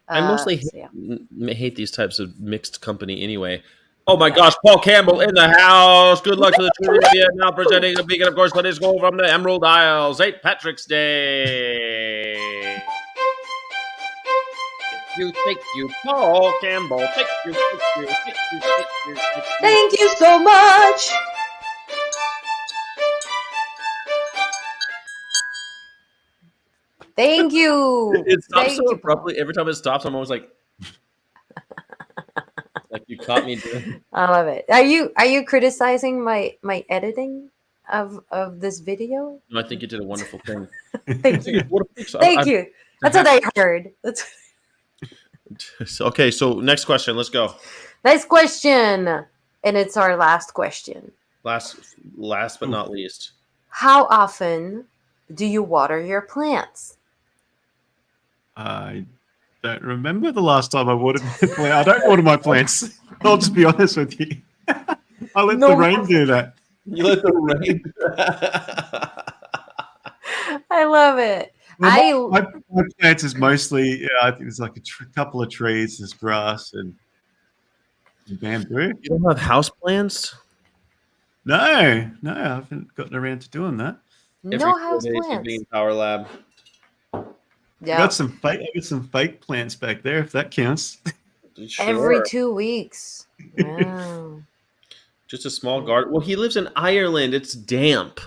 I mostly So yeah. hate these types of mixed company anyway. Oh my gosh, Paul Campbell in the house. Good luck to the trivia. Now presenting the vegan, of course, let us go from the Emerald Isle. St. Patrick's Day. Thank you, Paul Campbell. Thank you, thank you, thank you, thank you, thank you. Thank you so much. Thank you. It stops Thank so you, Paul. abruptly. Every time it stops, I'm always like you caught me doing. I love it. Are you criticizing my editing of this video? No, I think you did a wonderful thing. I Thank think you. it's wonderful. So Thank you. to That's what have, I heard. That's okay, so next question. Let's go. Nice question. And it's our last question. Last but Ooh, not least. How often do you water your plants? I don't remember the last time I watered my plant. I don't water my plants. I'll just be honest with you. I let the No rain do that. You let the rain. I love it. Well, I my plants is mostly, yeah, I think there's like a couple of trees, there's grass and bamboo. You don't have house plants? No, I haven't gotten around to doing that. Every No four house days to plants. Vegan Power Lab. Yeah. I got some fake plants back there, if that counts. Every Sure. 2 weeks. Wow. Just a small garden. Well, he lives in Ireland. It's damp.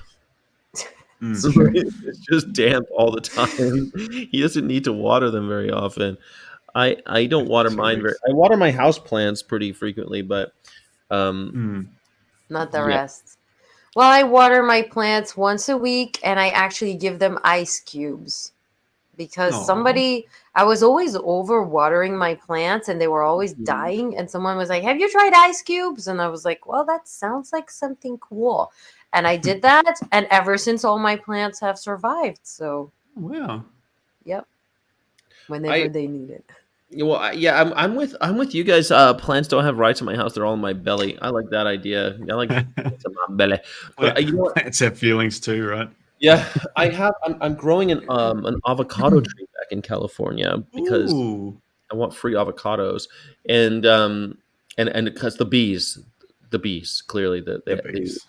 Mm. It's just damp all the time. He doesn't need to water them very often. I don't Every water two mine very. weeks. I water my house plants pretty frequently, but Mm. Not the Yeah. rest. Well, I water my plants once a week, and I actually give them ice cubes because Aw. I was always over watering my plants and they were always Mhm. dying. And someone was like, "Have you tried ice cubes?" And I was like, "Well, that sounds like something cool." And I did that. And ever since, all my plants have survived. So, Wow. yep, whenever I they need it. well, yeah, I'm with you guys. Plants don't have rights in my house; they're all in my belly. I like that idea. I like plants in my belly. But you know what? Plants have feelings too, right? Yeah, I'm growing an avocado tree back in California because Ooh, I want free avocados, and because the bees clearly the bees.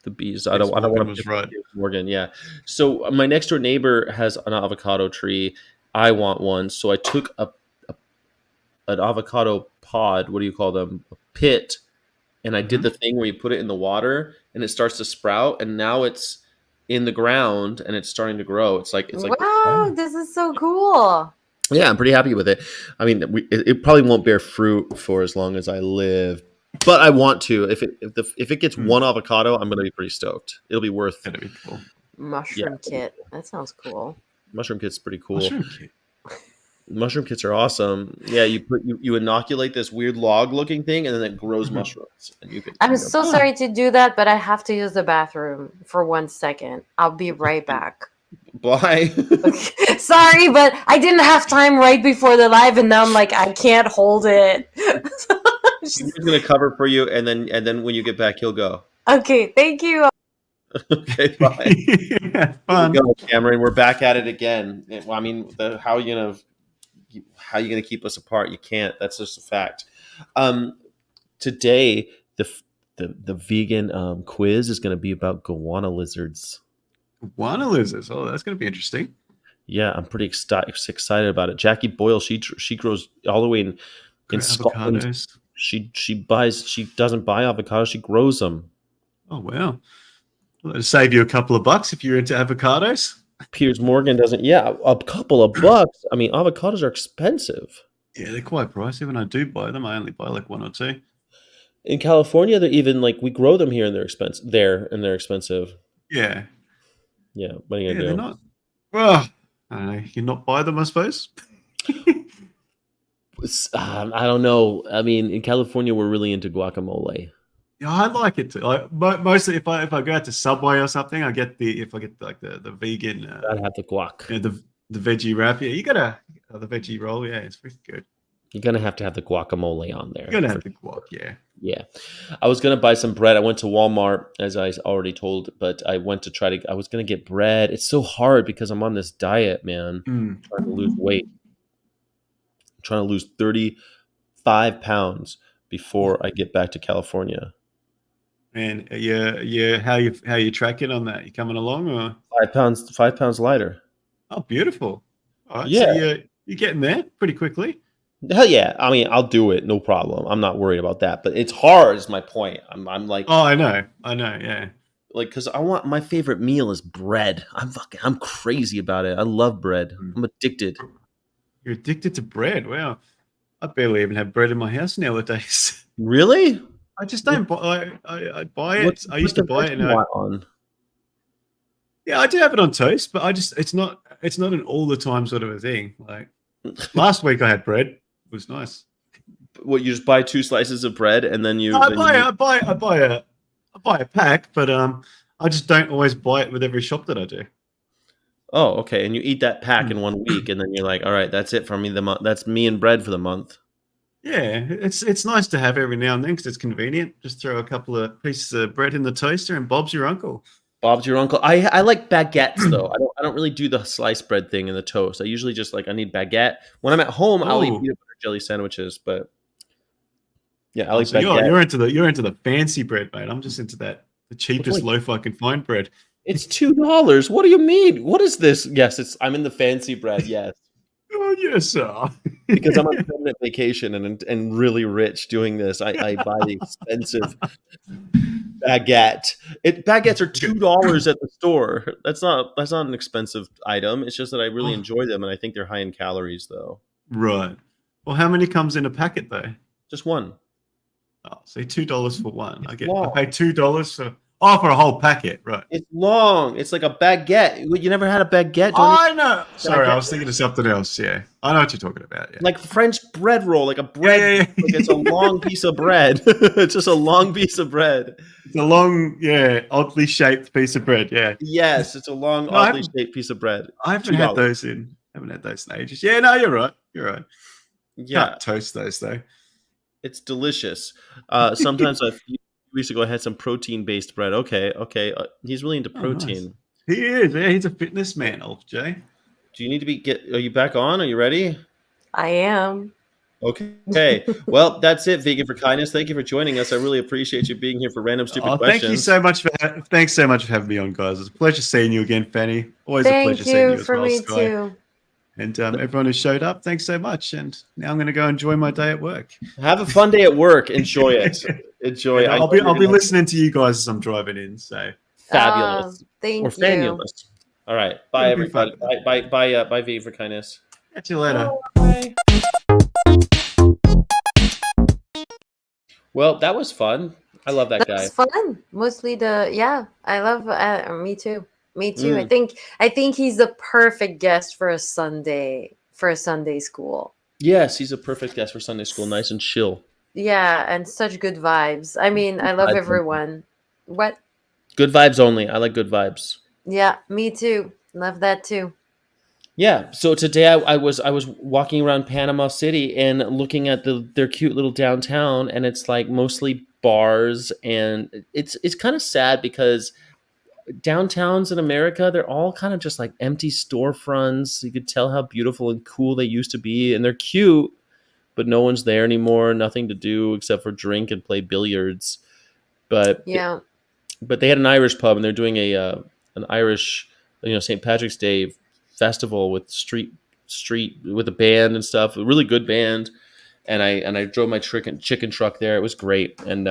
the bees. Piers I don't Morgan want to was pick on right. Piers Morgan. Yeah. So my next door neighbor has an avocado tree. I want one, so I took a an avocado pod. What do you call them? A pit, and I did Hmm. the thing where you put it in the water and it starts to sprout, and now it's in the ground and it's starting to grow. It's like Wow, Wow. this is so cool. yeah, I'm pretty happy with it. I mean, it probably won't bear fruit for as long as I live, but I want to. If it gets Mm, one avocado, I'm going to be pretty stoked. It'll be worth. that'd be cool. Yeah, Mushroom kit. That sounds cool. mushroom kit's pretty cool. Mushroom kit. Mushroom kits are awesome. Yeah, you inoculate this weird log looking thing, and then it grows Mhm. mushrooms, and you can I'm eat them. so Oh, sorry to do that, but I have to use the bathroom for 1 second. I'll be right back. Bye. Okay. Sorry, but I didn't have time right before the live, and now I'm like, I can't hold it. He's gonna cover for you, and then when you get back, he'll go. Okay, thank you. Okay, bye. yeah, Here we fun. go, Cameron. We're back at it again. Well, I mean, how are you gonna keep us apart? You can't. That's just a fact. Um, today, the vegan quiz is gonna be about goanna lizards. Guana lizards. Oh, that's going to be interesting. Yeah, I'm pretty excited about it. Jackie Boyle, she grows all the way in Great Scotland. avocados. She doesn't buy avocados, she grows them. Oh, wow. Well, that'll save you a couple of bucks if you're into avocados. Piers Morgan doesn't. Yeah, a couple of bucks. I mean, avocados are expensive. Yeah, they're quite pricey. When I do buy them, I only buy like one or two. In California, they're even like we grow them here and they're expensive. They're expensive. Yeah. Yeah, what are you Yeah, gonna they're do? not. Well, I don't know. You can not buy them, I suppose. I don't know. I mean, in California, we're really into guacamole. Yeah, I like it too. Like mostly, if I go out to Subway or something, I get if I get like the vegan, Gotta have the guac. the veggie wrap. Yeah, you gotta the veggie roll. Yeah, it's pretty good. You're gonna have to have the guacamole on You there. gotta have the guac. Yeah. Yeah. I was gonna buy some bread. I went to Walmart, as I already told, but I went to I was gonna get bread. It's so hard because I'm on this diet, man. Mm. Trying to lose weight. I'm trying to lose 35 pounds before I get back to California. And yeah. How you tracking on that? You coming along or? 5 pounds lighter. Oh, beautiful. All right, so Yeah. you're getting there pretty quickly. Hell yeah. I mean, I'll do it, no problem. I'm not worried about that. But it's hard is my point. I'm like Oh, I know. Yeah. because I want my favorite meal is bread. I'm crazy about it. I love bread. Mm. I'm addicted. You're addicted to bread. Wow. I barely even have bread in my house nowadays. Really? I just don't buy. I buy What's it. I used to the buy bread it, you and want on? yeah, I do have it on toast, but it's not an all the time sort of a thing. Like last week, I had bread. It was nice. What, you just buy 2 slices of bread and then No, I buy a pack, but I just don't always buy it with every shop that I do. oh, okay, and you eat that pack Mm. in 1 week, and then you're like, all right, that's it for me. The month. That's me and bread for the month. Yeah, it's nice to have every now and then because it's convenient. Just throw a couple of pieces of bread in the toaster, and Bob's your uncle. Bob's your uncle. I like baguettes though. I don't really do the sliced bread thing in the toast. I usually just like I need baguette. When I'm at home, I'll eat Oh, peanut butter jelly sandwiches. But yeah, I oh, like so baguette. you're into the fancy bread, mate. I'm just into the It's cheapest like loaf I can find bread. it's $2. What do you mean? What is this? Yes, I'm in the fancy bread. Yes, Oh yes, sir. because I'm on permanent vacation and really rich doing this. I buy the expensive baguette. Baguettes are $2 at the store. That's not an expensive item. It's just that I really Oh, enjoy them, and I think they're high in calories though. right. Well, how many comes in a packet though? Just one. Oh, see, $2 for one. I long. pay $2 for a whole packet, right? It's long. It's like a baguette. You never had a baguette? Don't I know. Sorry, I baguette? was thinking of something else. Yeah, I know what you're talking about. Yeah, Like French bread roll, like a bread. yeah. Like it's a long piece of bread. It's just a long piece of bread. It's a long, oddly shaped piece of bread. Yeah. Yes, it's a long, No, I oddly haven't, shaped piece of bread. I haven't had $2. those in ages. Yeah, no, you're right. You're right. Yeah, Can't toast those though. it's delicious. Sometimes a few weeks ago I had some protein-based bread. Okay. He's really into Oh, nice. protein. He is. Yeah, he's a fitness man, Ulf J. Do you need to are you back on? Are you ready? I am. Okay. Well, that's it, Vegan for Kindness. Thank you for joining us. I really appreciate you being here for random stupid Oh, questions. thanks so much for having me on, guys. It's a pleasure seeing you again, Fanny. Always a pleasure Thank seeing you you as for well, me Sky. too. And everyone who showed up, thanks so much. And now I'm going to go enjoy my day at work. Have a fun day at work. Enjoy it. Enjoy it. And I'll be listening to you guys as I'm driving in. So Fabulous or Thank you. fabulous. All right. Bye, it'll be fun. everybody. Bye, Vegan for Kindness. Catch you later. Bye. Well, that was fun. I love that guy. That's fun. Mostly I love me too. Me too. Mm. I think he's the perfect guest for a Sunday school. Yes, he's a perfect guest for Sunday school. Nice and chill. Yeah, and such good vibes. I mean, I love Vibes only. everyone. What? Good vibes only. I like good vibes. Yeah, me too. Love that too. Yeah. So today I was walking around Panama City and looking at their cute little downtown, and it's like mostly bars, and it's kind of sad because downtowns in America, they're all kind of just like empty storefronts. You could tell how beautiful and cool they used to be, and they're cute, but no one's there anymore. Nothing to do except for drink and play billiards. But Yeah. they had an Irish pub, and they're doing an Irish, St. Patrick's Day festival with street with a band and stuff. A really good band, and I drove my chicken truck there. It was great, and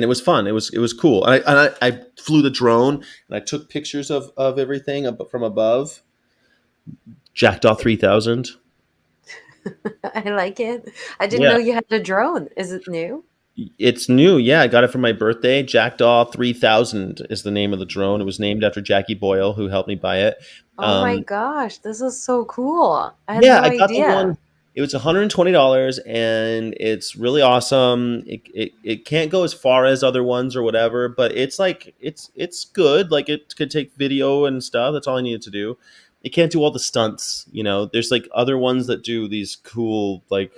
it was fun. It was cool. I flew the drone and I took pictures of everything from above. Jackdaw 3000. I like it. I didn't Yeah, know you had a drone. Is it new? it's new. Yeah, I got it for my birthday. Jackdaw 3000 is the name of the drone. It was named after Jackie Boyle, who helped me buy it. Oh my gosh, this is so cool. I had Yeah, no I got the idea. one. It was $120, and it's really awesome. It can't go as far as other ones or whatever, but it's like it's good. Like it could take video and stuff. That's all I needed to do. It can't do all the stunts. There's like other ones that do these cool, like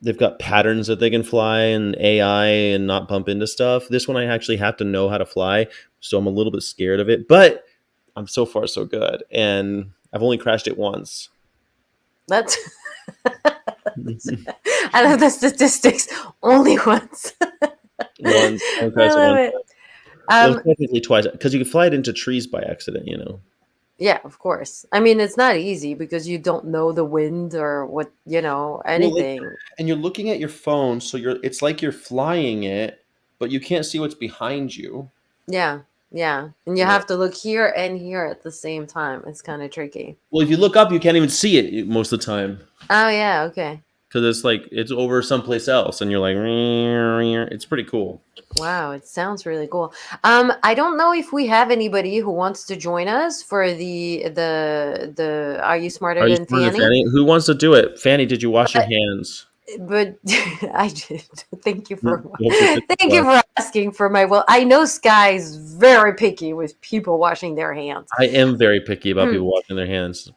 they've got patterns that they can fly and AI and not bump into stuff. This one I actually have to know how to fly, so I'm a little bit scared of it. But I'm so far so good, and I've only crashed it once. That's I love the statistics. Only once. Once. I love it. Well, technically twice, because you can fly it into trees by accident. Yeah, of course. I mean, it's not easy because you don't know the wind or what, anything. And you're looking at your phone, so it's like you're flying it, but you can't see what's behind you. Yeah. And you have to look here and here at the same time. It's kind of tricky. Well, if you look up, you can't even see it most of the time. Oh, yeah. Okay. Because it's like it's over someplace else, and you're like, it's pretty cool. Wow, it sounds really cool. I don't know if we have anybody who wants to join us for the Are You Smarter Than Fanny? Who wants to do it? Fanny, did you wash your hands? But I did. Thank you for asking for my. Well, I know Sky's very picky with people washing their hands. I am very picky about people washing their hands.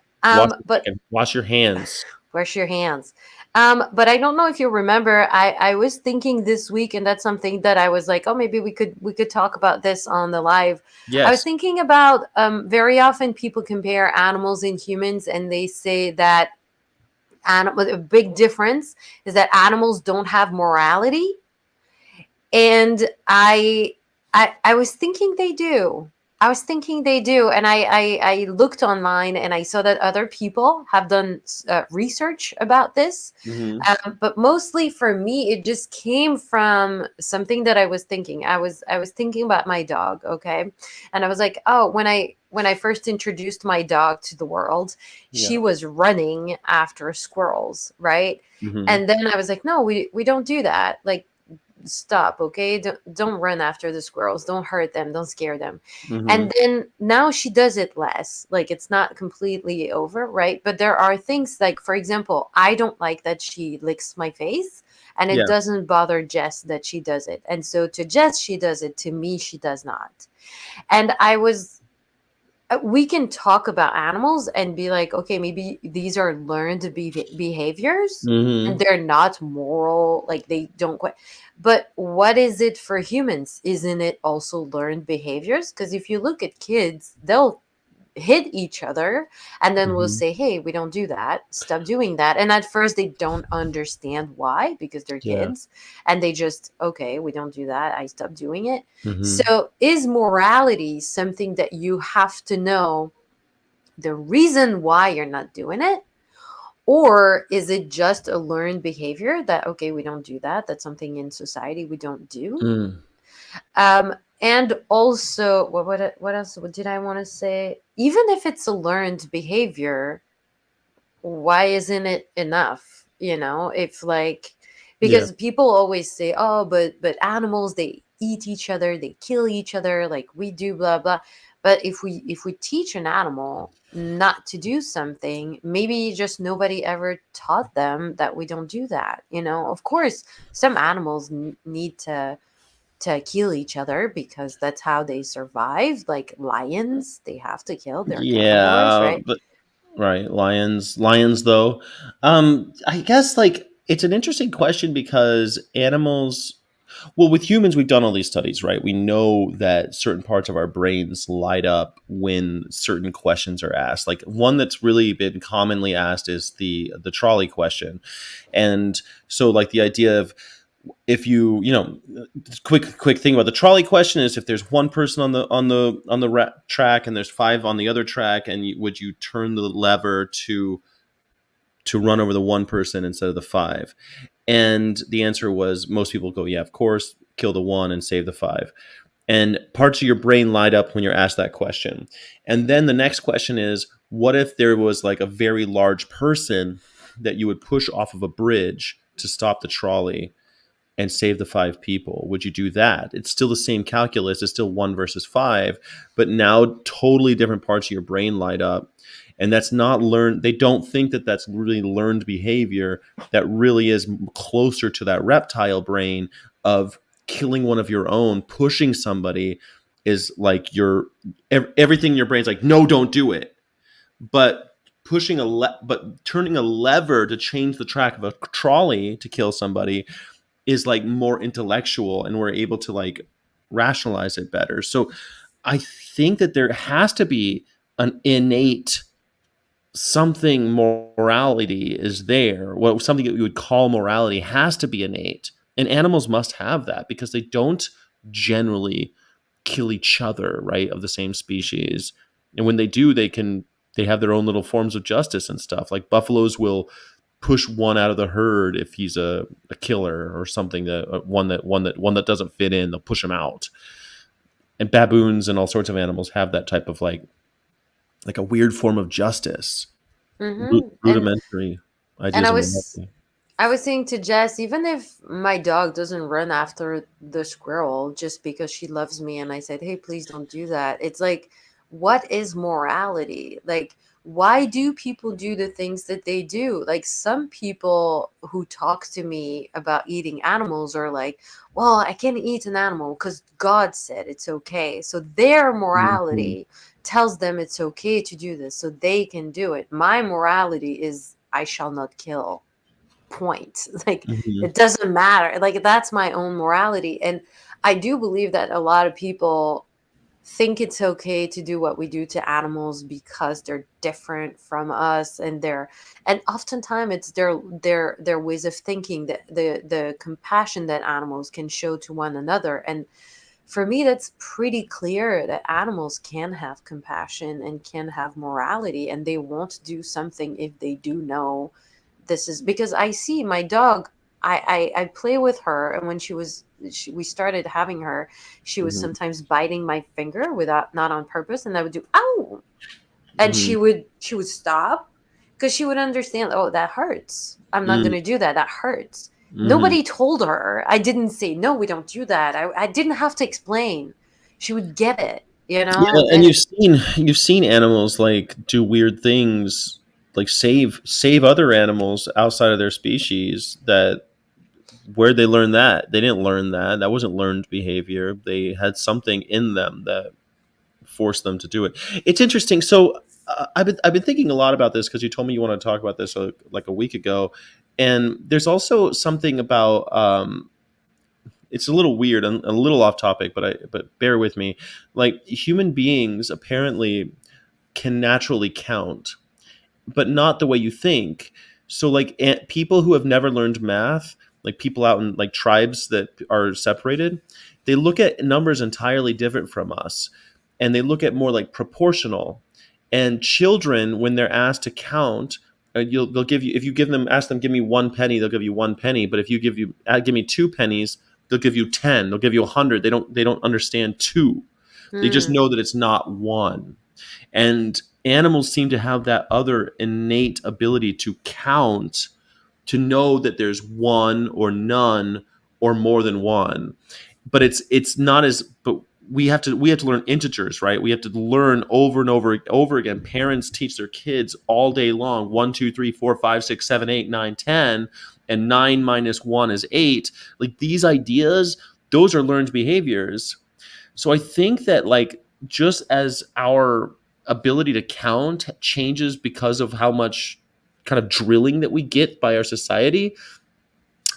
Wash your hands. Wash your hands. But I don't know if you remember. I was thinking this week, and that's something that I was like, oh, maybe we could talk about this on the live. Yes. I was thinking about very often people compare animals and humans, and they say that a big difference is that animals don't have morality, and I was thinking they do. I was thinking they do, and I looked online and I saw that other people have done research about this. Hmm. But mostly for me, it just came from something that I was thinking. I was thinking about my dog, okay, and I was like, oh, when I first introduced my dog to the world, she Yeah. was running after squirrels, right? Hmm. And then I was like, no, we don't do that. Like, stop, okay? Don't run after the squirrels, don't hurt them, don't scare them. Hmm. And then now she does it less, like it's not completely over, right? But there are things like, for example, I don't like that she licks my face, and it Yeah. doesn't bother Jess that she does it. And so to Jess she does it, to me she does not. And I was we can talk about animals and be like, okay, maybe these are learned behaviors and Hmm. they're not moral, like they don't quite. But what is it for humans? Isn't it also learned behaviors? Because if you look at kids, they'll hit each other and then we'll Hmm. say, hey, we don't do that, stop doing that. And at first they don't understand why, because they're Yeah. kids, and they just, okay, we don't do that, I stop doing it. Hmm. So is morality something that you have to know the reason why you're not doing it, or is it just a learned behavior that, okay, we don't do that, that's something in society we don't do? Mm. And also, what else did I want to say? Even if it's a learned behavior, why isn't it enough? If like, Yeah. because people always say, oh, but animals, they eat each other, they kill each other like we do, blah blah. But if we teach an animal not to do something, maybe just nobody ever taught them that we don't do that. Of course, some animals need to kill each other because that's how they survive. Like lions, they have to kill, they're carnivores, Yeah, right? but right, lions though. I guess like it's an interesting question because animals, well, with humans we've done all these studies, right? We know that certain parts of our brains light up when certain questions are asked. Like one that's really been commonly asked is the trolley question. And so like the idea of, if quick thing about the trolley question is, if there's one person on the track and there's five on the other track, and would you turn the lever to run over the one person instead of the five? And the answer was, most people go, yeah, of course, kill the one and save the five. And parts of your brain light up when you're asked that question. And then the next question is, what if there was like a very large person that you would push off of a bridge to stop the trolley and save the five people? Would you do that? It's still the same calculus. It's still one versus five, but now totally different parts of your brain light up. And that's not learned. They don't think that that's really learned behavior. That really is closer to that reptile brain of killing one of your own, pushing somebody is like everything in your brain's like, no, don't do it. But but turning a lever to change the track of a trolley to kill somebody is like more intellectual, and we're able to like rationalize it better. So I think that there has to be an innate something, morality is there. Well, something that we would call morality has to be innate. And animals must have that because they don't generally kill each other, right, of the same species. And when they do, they have their own little forms of justice and stuff. Like buffaloes will push one out of the herd if he's a killer or something, that one that doesn't fit in, they'll push him out. And baboons and all sorts of animals have that type of like a weird form of justice, And rudimentary and ideas I of was morality. I was saying to Jess, even if my dog doesn't run after the squirrel just because she loves me and I said, hey, please don't do that. It's like, what is morality? Like, why do people do the things that they do? Like, some people who talk to me about eating animals are like, well, I can't eat an animal because God said it's okay. So their Mhm. morality tells them it's okay to do this, so they can do it. My morality is, I shall not kill, point. Like, Mhm. it doesn't matter. Like, that's my own morality. And I do believe that a lot of people think it's okay to do what we do to animals because they're different from us, and oftentimes it's their ways of thinking, that the compassion that animals can show to one another. And for me, that's pretty clear that animals can have compassion and can have morality, and they won't do something if they do know this is because I see my dog. I play with her, and when we started having her, she was Mhm. sometimes biting my finger without not on purpose, and I would do ow, and Mhm. she would stop because she would understand. Oh, that hurts. I'm not Mm. gonna do that. That hurts. Mhm. Nobody told her. I didn't say no. We don't do that. I didn't have to explain. She would get it. You Yeah, know, and and you've seen animals like do weird things, like save other animals outside of their species. That where they learn that they didn't learn that. That wasn't learned behavior. They had something in them that forced them to do it. It's interesting. So I've been thinking a lot about this because you told me you want to talk about this like a week ago, and there's also something about it's a little weird and a little off topic, but bear with me. Like human beings apparently can naturally count, but not the way you think. So like people who have never learned math, like people out in like tribes that are separated, they look at numbers entirely different from us, and they look at more like proportional. And children, when they're asked to count, they'll give you, if you give them, ask them give me 1 penny, they'll give you 1 penny. But if you give me 2 pennies, they'll give you 10. They'll give you 100. They don't understand two. They just hmm, know that it's not one. And animals seem to have that other innate ability to count, to know that there's one or none or more than one. But it's not as but we have to learn integers, right? We have to learn over and over again. Parents teach their kids all day long 1, 2, 3, 4, 5, 6, 7, 8, 9, 10, and 9 minus 1 is 8. Like these ideas, those are learned behaviors. So I think that like just as our ability to count changes because of how much kind of drilling that we get by our society,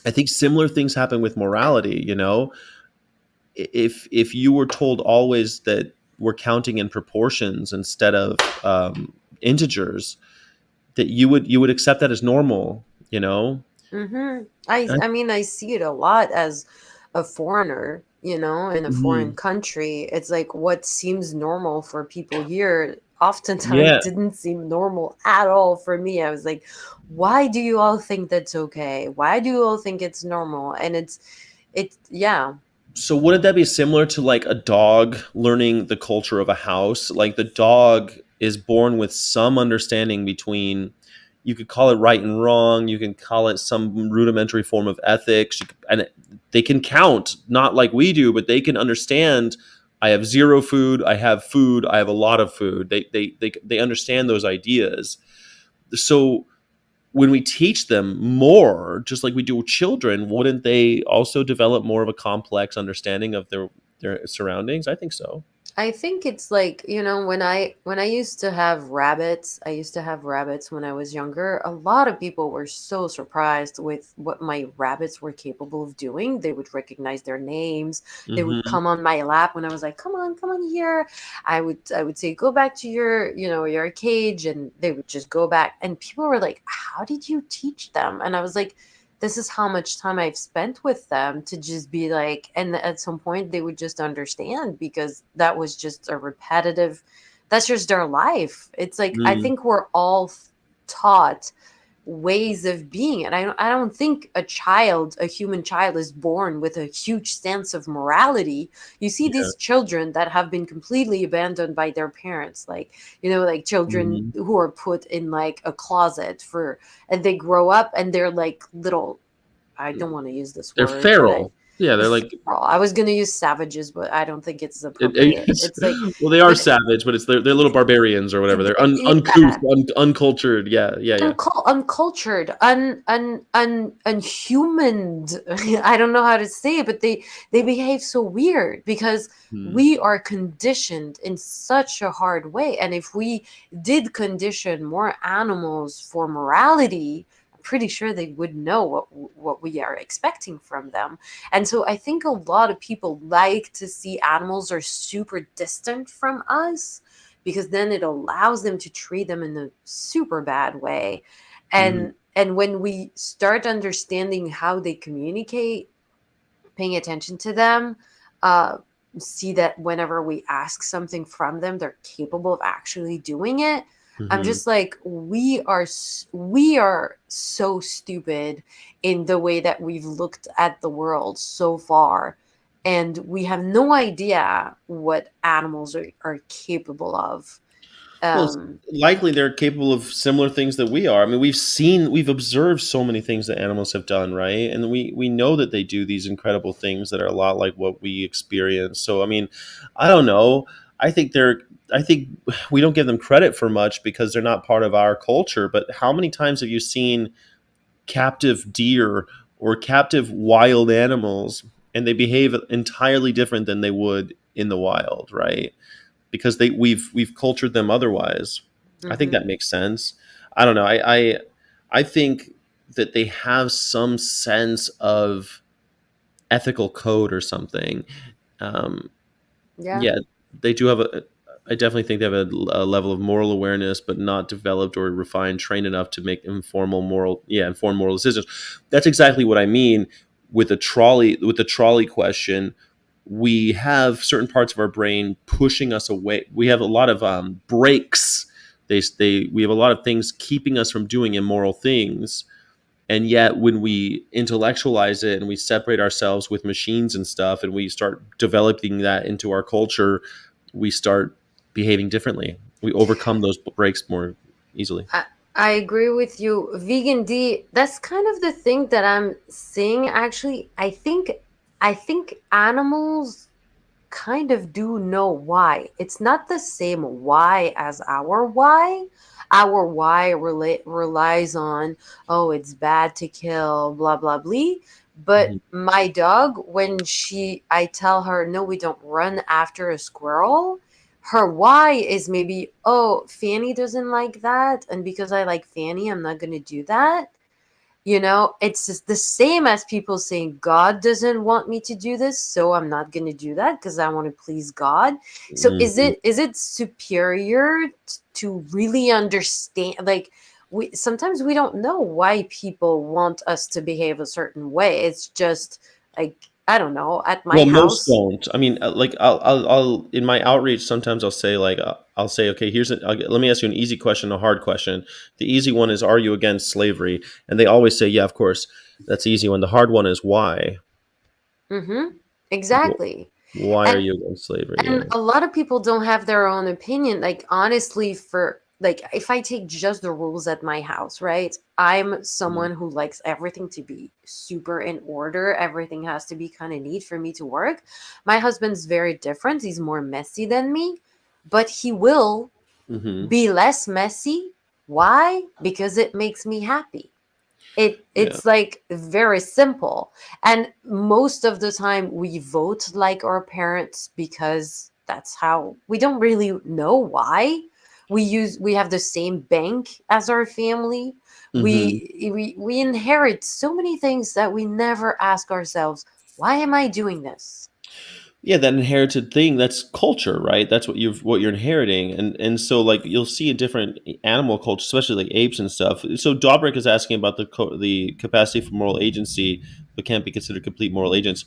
I think similar things happen with morality, you know? If you were told always that we're counting in proportions instead of integers, that you would accept that as normal, you know? mm-hmm. I, I mean, I see it a lot as a foreigner, you know, in a foreign mhm. country. It's like what seems normal for people here oftentimes Yeah. didn't seem normal at all for me. I was like, why do you all think that's okay? Why do you all think it's normal? And yeah. So wouldn't that be similar to like a dog learning the culture of a house? Like the dog is born with some understanding between, you could call it right and wrong, you can call it some rudimentary form of ethics, and they can count, not like we do, but they can understand. I have zero food. I have food. I have a lot of food. They understand those ideas. So when we teach them more, just like we do with children, wouldn't they also develop more of a complex understanding of their surroundings? I think so. I think it's like, you know, when I used to have rabbits, I used to have rabbits when I was younger. A lot of people were so surprised with what my rabbits were capable of doing. They would recognize their names. They would Hmm. come on my lap when I was like, come on here." I would say, "Go back to your, you know, your cage," and they would just go back. And people were like, "How did you teach them?" And I was like, this is how much time I've spent with them to just be like, and at some point they would just understand because that was just a repetitive, that's just their life. It's like, I Mm, think we're all taught ways of being. And I don't think a human child is born with a huge sense of morality. You see yeah. these children that have been completely abandoned by their parents, like, you know, like children Mhm. who are put in like a closet for, and they grow up and they're like little, I don't want to use this They're word, but feral. Yeah, they're like feral. I was going to use savages, but I don't think it's it, appropriate. it's, It's like, well, they are but savage, but they're little barbarians or whatever. They're uncouth, yeah, uncultured. Yeah, yeah, yeah. uncultured, unhumaned. I don't know how to say it, but they behave so weird because Hmm. we are conditioned in such a hard way. And if we did condition more animals for morality, I'm pretty sure they would know what we are expecting from them. And so I think a lot of people like to see animals are super distant from us because then it allows them to treat them in a super bad way. Hmm. And when we start understanding how they communicate, paying attention to them, uh see that whenever we ask something from them, they're capable of actually doing it. I'm Hmm. just like, we are so stupid in the way that we've looked at the world so far, and we have no idea what animals are capable of. Well, it's um likely they're capable of similar things that we are. I mean, we've observed so many things that animals have done, right? And we know that they do these incredible things that are a lot like what we experience. So, I mean, I don't know. I think they're. I think we don't give them credit for much because they're not part of our culture. But how many times have you seen captive deer or captive wild animals, and they behave entirely different than they would in the wild, right? Because we've cultured them otherwise. I think mhm. that makes sense. I don't know. I think that they have some sense of ethical code or something. Um, Yeah. yeah, they do have a. I definitely think they have a level of moral awareness, but not developed or refined, trained enough to make informed moral decisions. That's exactly what I mean with the trolley question. We have certain parts of our brain pushing us away. We have a lot of brakes. We have a lot of things keeping us from doing immoral things, and yet when we intellectualize it and we separate ourselves with machines and stuff and we start developing that into our culture, we start behaving differently. We overcome those breaks more easily. I, I agree with you. Vegan D, that's kind of the thing that I'm seeing actually. I think animals kind of do know why. It's not the same why as our why. Our why relies on, oh, it's bad to kill, blah blah blah. But Mhm. my dog, when I tell her, no, we don't run after a squirrel, her why is maybe, oh, Fanny doesn't like that, and because I like Fanny, I'm not gonna do that. It's just the same as people saying God doesn't want me to do this, so I'm not going to do that because I want to please God. So is Mhm. it superior to really understand, like, we sometimes we don't know why people want us to behave a certain way. It's just like, I don't know, at my Well, most house. don't. I mean, like I'll in my outreach sometimes I'll say like I'll say, okay, let me ask you an easy question, a hard question. The easy one is, are you against slavery? And they always say, yeah, of course. That's the easy one. The hard one is why. Mhm. Wh- Exactly. Why are And you against slavery? And Yeah. a lot of people don't have their own opinion. Like, honestly, for like, if I take just the rules at my house, right? I'm Mhm. someone who likes everything to be super in order. Everything has to be kind of neat for me to work. My husband's very different. He's more messy than me, but he will Mhm. be less messy. Why? Because it makes me happy. Yeah. It's like very simple. And most of the time we vote like our parents because that's how. We don't really know why. We have the same bank as our family. Mhm. We inherit so many things that we never ask ourselves, why am I doing this? Yeah, that inherited thing, that's culture, right? That's what you're inheriting. And so like you'll see a different animal culture, especially like apes and stuff. So Dobrik is asking about the capacity for moral agency but can't be considered complete moral agents.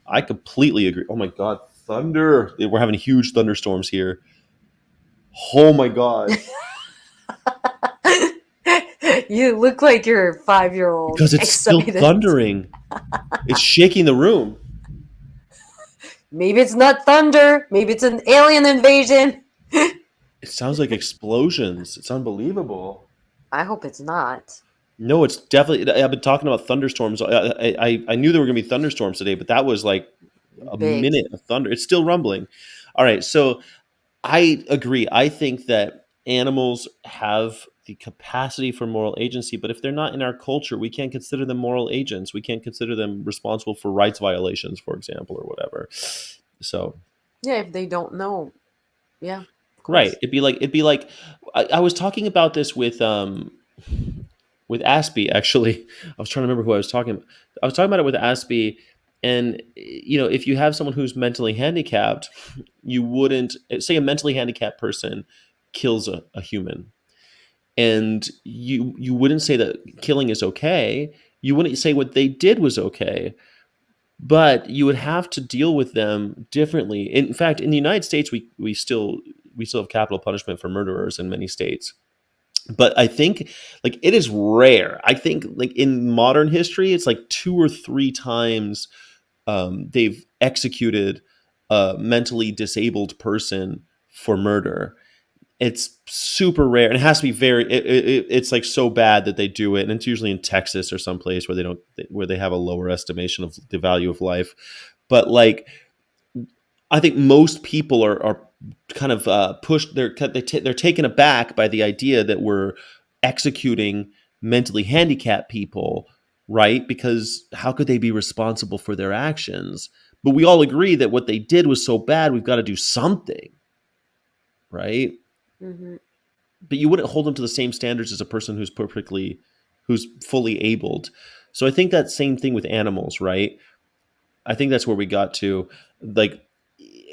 I completely agree. Oh my god, thunder. We're having huge thunderstorms here. Oh my god. You look like you're a 5-year-old Because it's still excited. thundering. It's shaking the room. Maybe it's not thunder, maybe it's an alien invasion. It sounds like explosions. It's unbelievable. I hope it's not No, it's definitely. I've been talking about thunderstorms. I knew there were going to be thunderstorms today, but that was like a big. minute of thunder. It's still rumbling. All right, so I agree. I think that animals have the capacity for moral agency, but if they're not in our culture, we can't consider them moral agents. We can't consider them responsible for rights violations, for example, or whatever. So, Yeah, if they don't know. Yeah, of right, course. it'd be like I was talking about this with Aspie, actually. I was trying to remember who I was talking about. I was talking about it with Aspie, and if you have someone who's mentally handicapped, you wouldn't say a mentally handicapped person kills a human, and you wouldn't say that killing is okay. You wouldn't say what they did was okay. but you would have to deal with them differently. In fact, in the United States, we still have capital punishment for murderers in many states. But I think like it is rare. I think like in modern history, it's like 2 or 3 times they've executed a mentally disabled person for murder. It's super rare, and it has to be it's like so bad that they do it, and it's usually in Texas or someplace where they don't where they have a lower estimation of the value of life. But like I think most people are kind of pushed. They're taken aback by the idea that we're executing mentally handicapped people, right? Because how could they be responsible for their actions? But we all agree that what they did was so bad, we've got to do something, right? Hmm. But you wouldn't hold them to the same standards as a person who's fully abled. So I think that same thing with animals, right? I think that's where we got to. Like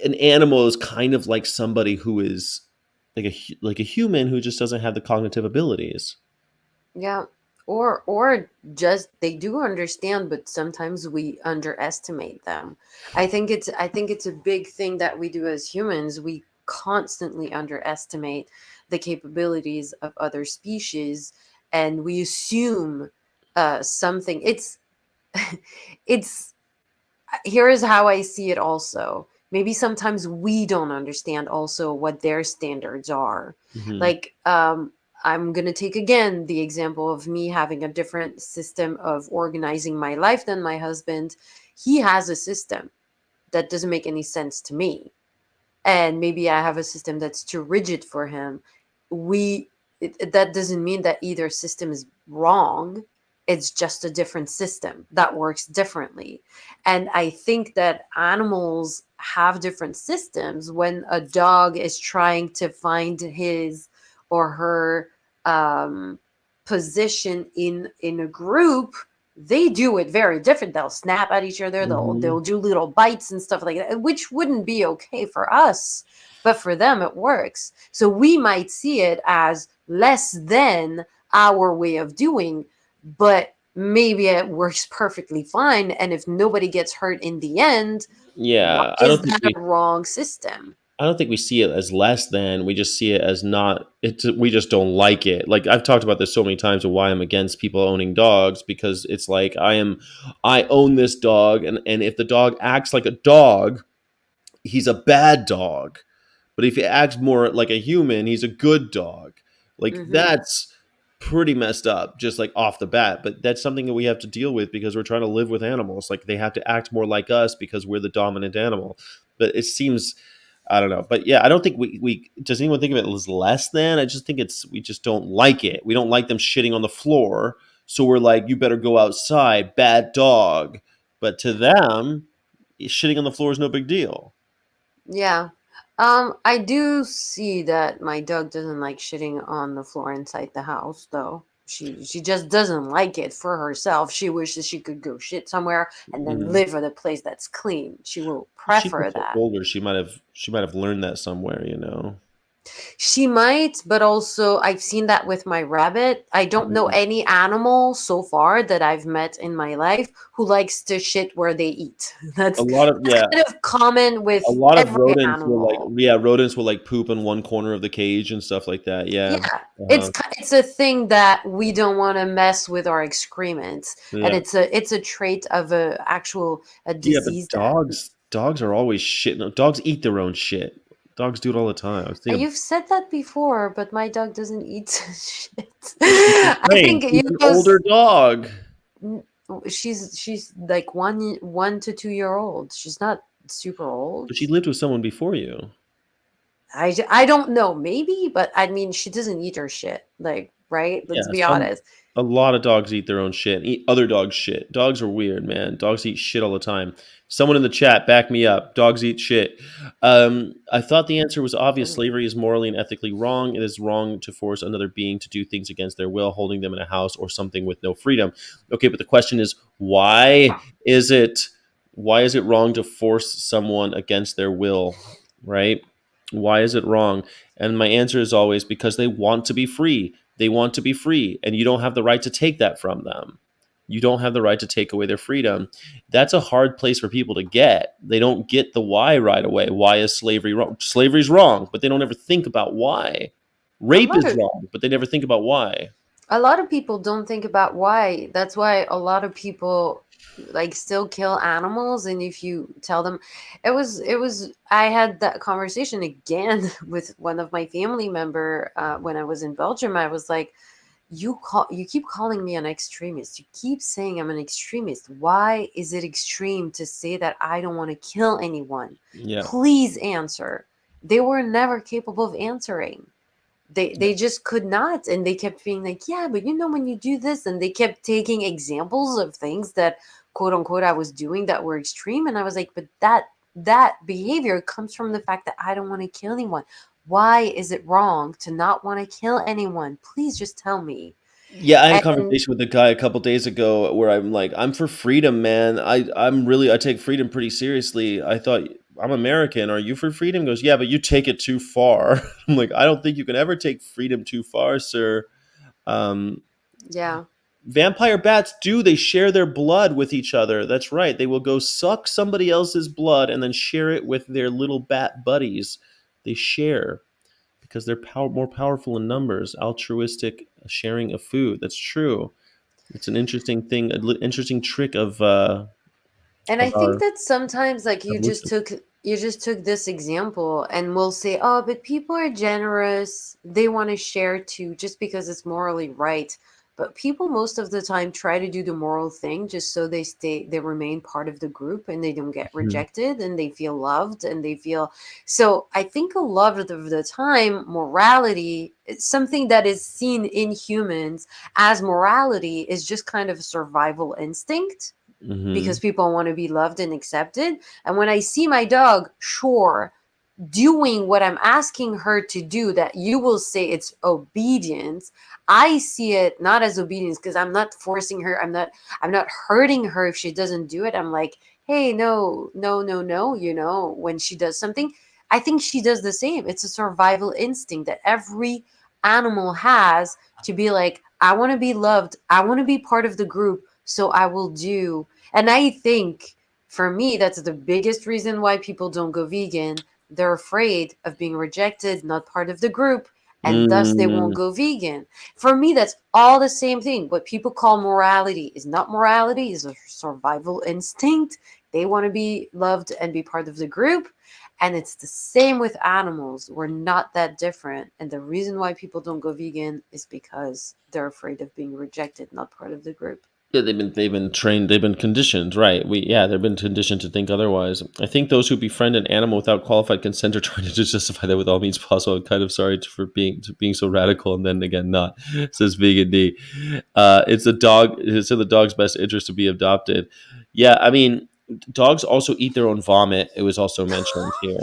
an animal is kind of like somebody who is like a human who just doesn't have the cognitive abilities. Yeah. Or just they do understand, but sometimes we underestimate them. I think it's a big thing that we do as humans. We constantly underestimate the capabilities of other species, and we assume something. It's here is how I see it also. Maybe sometimes we don't understand also what their standards are. Hmm. Like, I'm going to take again the example of me having a different system of organizing my life than my husband. He has a system that doesn't make any sense to me. And maybe I have a system that's too rigid for him. That doesn't mean that either system is wrong. It's just a different system that works differently. And I think that animals have different systems. When a dog is trying to find his or her um, position in a group, they do it very different. They'll snap at each other. They'll Hmm. do little bites and stuff like that, which wouldn't be okay for us, but for them it works. So we might see it as less than our way of doing, but maybe it works perfectly fine. And if nobody gets hurt in the end, why Yeah, is that a wrong system? I don't think we see it as less than. We just see it as not. We just don't like it. Like I've talked about this so many times of why I'm against people owning dogs, because it's like I own this dog, and if the dog acts like a dog, he's a bad dog. But if he acts more like a human, he's a good dog. Like Hmm. that's pretty messed up, just like off the bat. But that's something that we have to deal with because we're trying to live with animals. Like they have to act more like us because we're the dominant animal. But it seems, I don't know. But yeah, I don't think we does anyone think of it as less than? I just think it's we just don't like it. We don't like them shitting on the floor. So we're like, you better go outside, bad dog. But to them, shitting on the floor is no big deal. Yeah. I do see that my dog doesn't like shitting on the floor inside the house, though. She just doesn't like it for herself. She wishes she could go shit somewhere and then Mm. live at a place that's clean. She will She prefer gets that. older. She might have learned that somewhere. She might, but also I've seen that with my rabbit. I don't know Mhm. any animal so far that I've met in my life who likes to shit where they eat. A That's lot of yeah, kind of common a with lot of every rodents will animal. like poop in one corner of the cage and stuff like that. Yeah. Yeah, Uh-huh. it's a thing that we don't want to mess with our excrements, and Yeah. it's a trait of a Yeah, but disease that dogs are always shitting. Dogs eat their own shit. Dogs do it all the time. I was thinking, you've said that before, but my dog doesn't eat shit. I'm just I saying, think she's an older dog. n- she's like 1 to 2 year old. She's not super old. But she lived with someone before you. I don't know, maybe, but I mean, she doesn't eat her shit. Like, right? Yeah, Let's be honest. a lot of dogs eat their own shit, and eat other dogs' shit. Dogs are weird, man. Dogs eat shit all the time. Someone in the chat, back me up. Dogs eat shit. I thought the answer was obvious. Slavery is morally and ethically wrong. It is wrong to force another being to do things against their will, holding them in a house or something with no freedom. Okay, but the question is, is it why is it wrong to force someone against their will? Right? Why is it wrong? And my answer is always because they want to be free. They want to be free, and you don't have the right to take that from them. You don't have the right to take away their freedom. That's a hard place for people to get. They don't get the why right away. Why is slavery wrong? Slavery's wrong, but they don't ever think about why. A Rape lot is of wrong, but they never think about why. a lot of people don't think about why. That's why a lot of people like still kill animals. And if you tell them, it was I had that conversation again with one of my family member when I was in Belgium. I was like, you keep calling me an extremist. You keep saying I'm an extremist. Why is it extreme to say that I don't want to kill anyone? Yeah. Please answer. They were never capable of answering. They just could not, and they kept being like, yeah, but when you do this, and they kept taking examples of things that quote unquote I was doing that were extreme, and I was like, but that behavior comes from the fact that I don't want to kill anyone. Why is it wrong to not want to kill anyone? Please just tell me. Yeah, I had a And conversation with a guy a couple days ago where I'm like, I'm for freedom, man. I take freedom pretty seriously. I thought I'm American. Are you for freedom? He goes, yeah, but you take it too far. I'm like, I don't think you can ever take freedom too far, sir. Um, yeah. Vampire bats do. They share their blood with each other. That's right. They will go suck somebody else's blood and then share it with their little bat buddies. They share because they're more powerful in numbers. Altruistic sharing of food. That's true. It's an interesting thing, interesting trick And I of think our that sometimes like evolution. you just took this example and we'll say, "Oh, but people are generous. They want to share too just because it's morally right." But people most of the time try to do the moral thing just so they remain part of the group and they don't get Mhm. rejected and they feel loved and they feel. So I think a lot of the time morality, something that is seen in humans as morality, is just kind of a survival instinct because Mhm. people want to be loved and accepted. And when I see my dog, sure, doing what I'm asking her to do, that you will say it's obedience, I see it not as obedience because I'm not forcing her. I'm not hurting her if she doesn't do it. I'm like, hey, no, no, no, no, when she does something, I think she does the same. It's a survival instinct that every animal has, to be like, I want to be loved. I want to be part of the group. So I will do. And I think for me, that's the biggest reason why people don't go vegan. They're afraid of being rejected, not part of the group, and thus they won't Mm. go vegan. For me, that's all the same thing. What people call morality is not morality, is a survival instinct. They want to be loved and be part of the group. And it's the same with animals. We're not that different. And the reason why people don't go vegan is because they're afraid of being rejected, not part of the group. Yeah, they've been trained, they've been conditioned, right? They've been conditioned to think otherwise. I think those who befriend an animal without qualified consent are trying to just justify that with all means possible. I'm kind of sorry for being so radical, and then again not. Says Vegan D. It's a dog. It's in the dog's best interest to be adopted. Yeah, I mean, dogs also eat their own vomit. It was also mentioned here.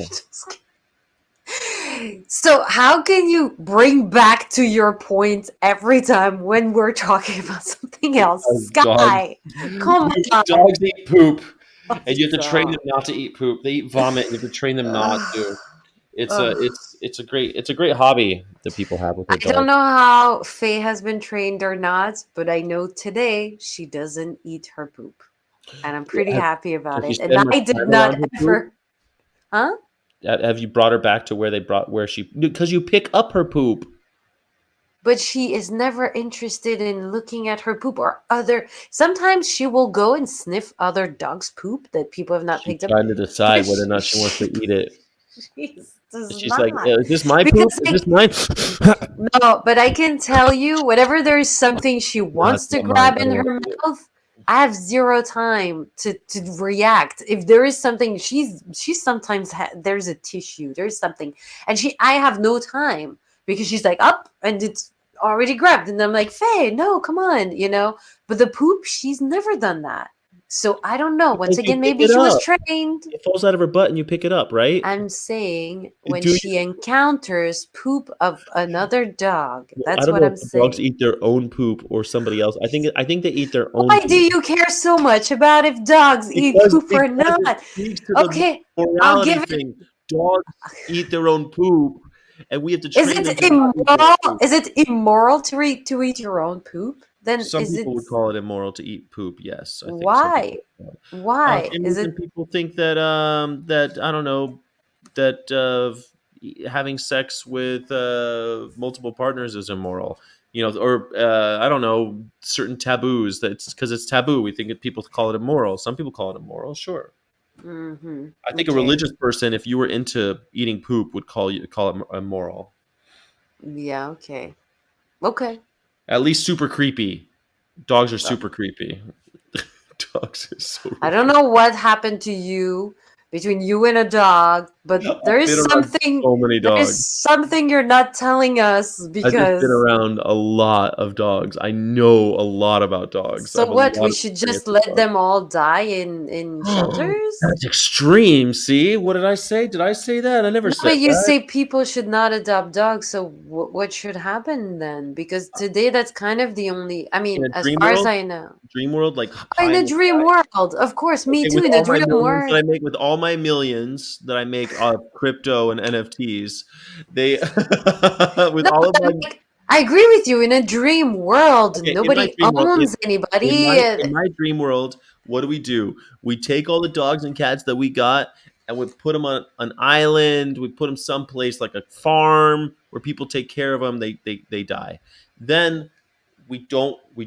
So how can you bring back to your point every time when we're talking about something else? Dogs, Sky, come on. dogs eat poop, Oh, and you have to train them stop. not to eat poop. They eat vomit, and you have to train them not to. Ugh, It's a ugh. it's a great hobby that people have with their I don't dogs. know how Faye has been trained or not, but I know today she doesn't eat her poop. And I'm pretty Have, happy about have you it. And spent much I did time not around her poop? ever, huh? Have you brought her back to where she, because you pick up her poop? But she is never interested in looking at her poop or other. Sometimes she will go and sniff other dogs' poop that people have not She's picked up. trying to decide But whether or not she wants to eat it. she does She's like, not. "Is this my poop? Because Is this mine?" no, but I can tell you, whenever there is something she No, it's wants to not mine. grab I in don't her want to eat it. mouth, I have zero time to react. If there is something, she's sometimes there's a tissue, there's something, and I have no time because she's like up and it's already grabbed, and I'm like, Faye, no, come on, But the poop, she's never done that. So I don't know. Once Because you again, pick maybe it she was up. trained. It falls out of her butt, and you pick it up, right? I'm saying when Do you? she encounters poop of another dog, I that's don't what know I'm if the dogs saying. eat their own poop or somebody else. I think they eat their own Why do poop. you care so much about if dogs eat Because poop or it not? speaks to the Okay, I'll morality give it. thing. Dogs eat their own poop, and we have to Is train them it to not eat their immoral? own poop. Is it immoral to eat your own poop? Then Some is people it would call it immoral to eat poop. Yes, I think some people why? would call it. Why Same is reason it? people think that that I don't know that having sex with multiple partners is immoral. You know, or I don't know, certain taboos. That's because it's taboo. We think that people call it immoral. Some people call it immoral. Sure. Mm-hmm. I think a Okay. religious person, if you were into eating poop, would call it immoral. Yeah. Okay. Okay. At least super creepy. Dogs are Well, super creepy. Dogs are so I don't weird. know what happened to you between you and a dog, but I've been around so many there is dogs. something you're not telling us I've just been because around a lot of dogs. I know a lot about dogs. I so have a what? lot We of should experience just with let dogs. them all die in shelters? That's extreme. See, what did I say? Did I say that? I never No, said but you that. say people should not adopt dogs, so what should happen then? Because today that's kind of the only, I In mean, a as dream far as world, I know. like In high in a the dream sky. world, of course, me Okay, too, with in a all my dream millions that world. I make, with all my millions that I make of crypto and NFTs, they with No, all of but my like, I agree with you. In a dream world, okay, in my nobody dream world, owns anybody. in my dream world, what do? We take all the dogs and cats that we got and we put them on an island. We put them someplace like a farm where people take care of them. They die. Then we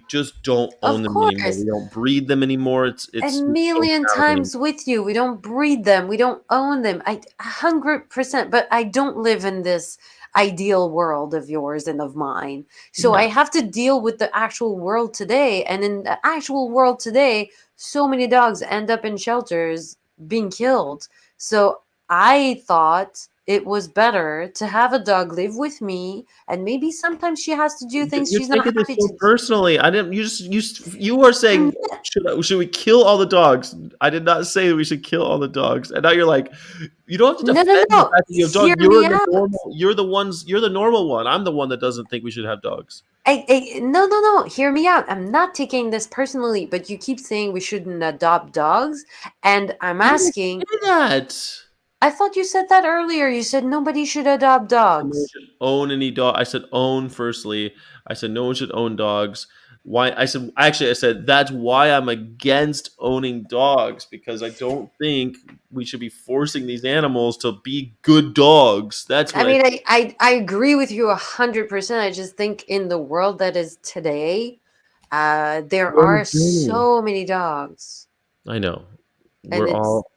just don't own Of them anymore. course. We don't breed them anymore. A We don't million have them anymore. times with you. We don't breed them. We don't own them. 100%. But I don't live in this ideal world of yours and of mine. So I Yeah. have to deal with the actual world today. And in the actual world today, so many dogs end up in shelters being killed. So I thought it was better to have a dog live with me. And maybe sometimes she has to do things You're she's not taking this happy so to do. personally. I didn't. You are saying should we kill all the dogs? I did not say we should kill all the dogs. And now you're like, you don't have to No, no, defend the no. fact that you have dogs. Hear me out. You're the normal one. I'm the one that doesn't think we should have dogs. No, no, no. Hear me out. I'm not taking this personally, but you keep saying we shouldn't adopt dogs. And I'm I didn't asking, say that. I thought you said that earlier. You said nobody should adopt No one dogs. should own any dog. I said own firstly. I said no one should own dogs. Why? I said that's why I'm against owning dogs because I don't think we should be forcing these animals to be good dogs. That's I what I mean, think. I agree with you 100%. I just think in the world that is today, there We're on are a journey. so many dogs. I know. And We're it's, all.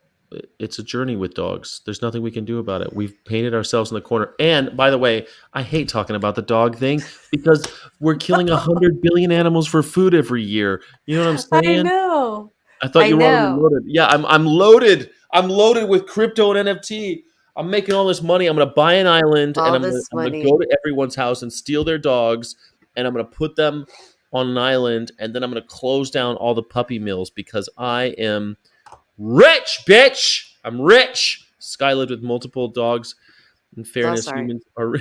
It's a journey with dogs. There's nothing we can do about it. We've painted ourselves in the corner. And by the way, I hate talking about the dog thing because we're killing 100 billion animals for food every year. You know what I'm I saying? know. I thought I you were already know. loaded. Yeah, I'm loaded. I'm loaded with crypto and NFT. I'm making all this money. I'm gonna buy an island and All this I'm gonna go money. to everyone's house and steal their dogs and I'm gonna put them on an island and then I'm gonna close down all the puppy mills because I am rich, bitch. I'm rich. Sky lived with multiple dogs. In Oh, fairness, sorry. humans are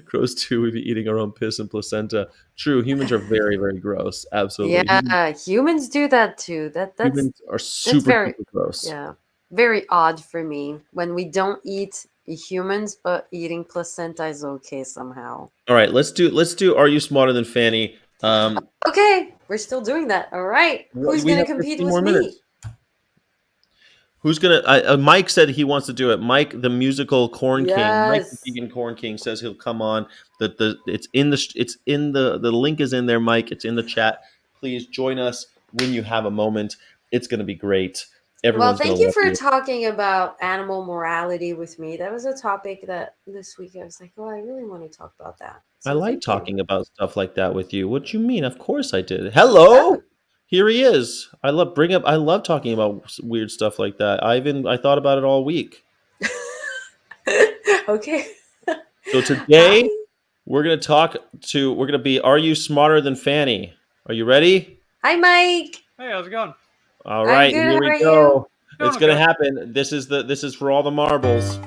gross too. We'd be eating our own piss and placenta. True, humans are very, very gross. Absolutely, Yeah, humans do that too. humans are That's super, very, super gross. yeah, very odd for me when we don't eat humans, but eating placenta is okay somehow. All right, let's do. Are you smarter than Fanny? Okay, we're still doing that. All right, who's We gonna have compete 15 with more me? minutes. Who's gonna? Mike said he wants to do it. Mike, the musical Corn King, Mike the Yes. vegan Corn King says he'll come on. The it's in the link is in there, Mike. It's in the chat. Please join us when you have a moment. It's gonna be great. Well, Everyone's gonna thank you love for you. talking about animal morality with me. That was a topic that this week I was like, oh, I really want to talk about that. I So like thank you. talking about stuff like that with you. What you mean? Of course I did. Oh, Hello, here he is. I love talking about weird stuff like that. I thought about it all week. okay. So Hi. today we're gonna be Are You Smarter Than Fanny? Are you ready? Hi, Mike. Hey, how's it going? All I'm right, good. here How we are you? go. It's Going gonna okay. happen. This is for all the marbles.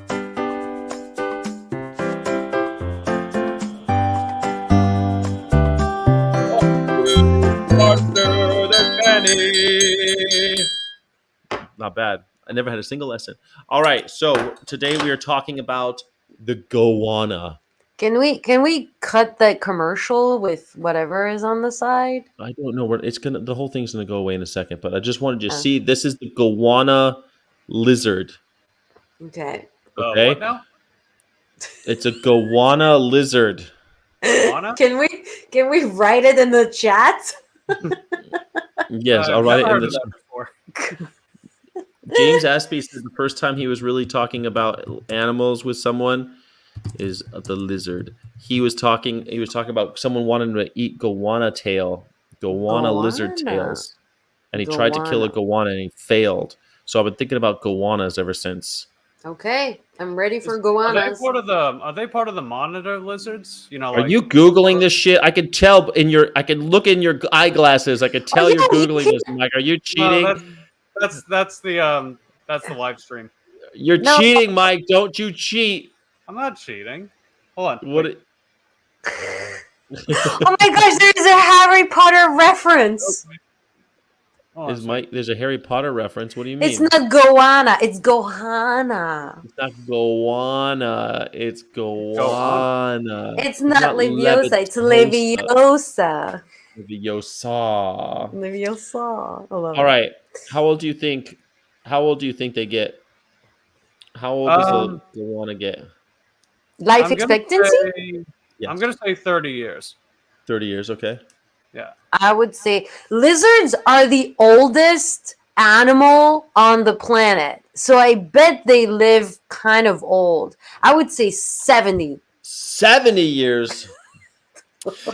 Smarter than Fanny. Not bad. I never had a single lesson. All right, so today we are talking about the goanna. Can we cut that commercial with whatever is on the side? I don't know where it's gonna. The whole thing's gonna go away in a second. But I just wanted you to Oh. see. This is the goanna lizard. Okay. Okay, What now? it's a goanna lizard. Goanna? Can we write it in the chat? Yes, I've I'll write never it in heard of the. that before. James Aspie said the first time he was really talking about animals with someone is the lizard. He was talking. He was talking about someone wanting to eat goanna lizard Goanna. tails, and he tried to kill a goanna and he failed. So I've been thinking about goannas ever since. Okay, I'm ready for Are they goannas. part of the monitor lizards? You know, Are like you googling this shit? I can tell in your. I can look in your eyeglasses. I can tell yeah, you're googling this, Mike. Are you cheating? no, that's the live stream. You're No. cheating, Mike. Don't you cheat? I'm not cheating. Hold on. What? Wait. Oh my gosh, there's a Harry Potter reference. Hold on a Is second. Mike? There's a Harry Potter reference. What do you mean? It's not goanna, it's gohanna. It's not goanna. It's goanna. It's not leviosa, it's levitosa. leviosa. Leviosa. Leviosa. I love All it. right. How old do you think? How old do you think they get? How old does the goanna get? Life I'm gonna expectancy? say- Yes. I'm gonna say 30 years. 30 years. Okay. Yeah. I would say lizards are the oldest animal on the planet. So I bet they live kind of old. I would say 70. 70 years.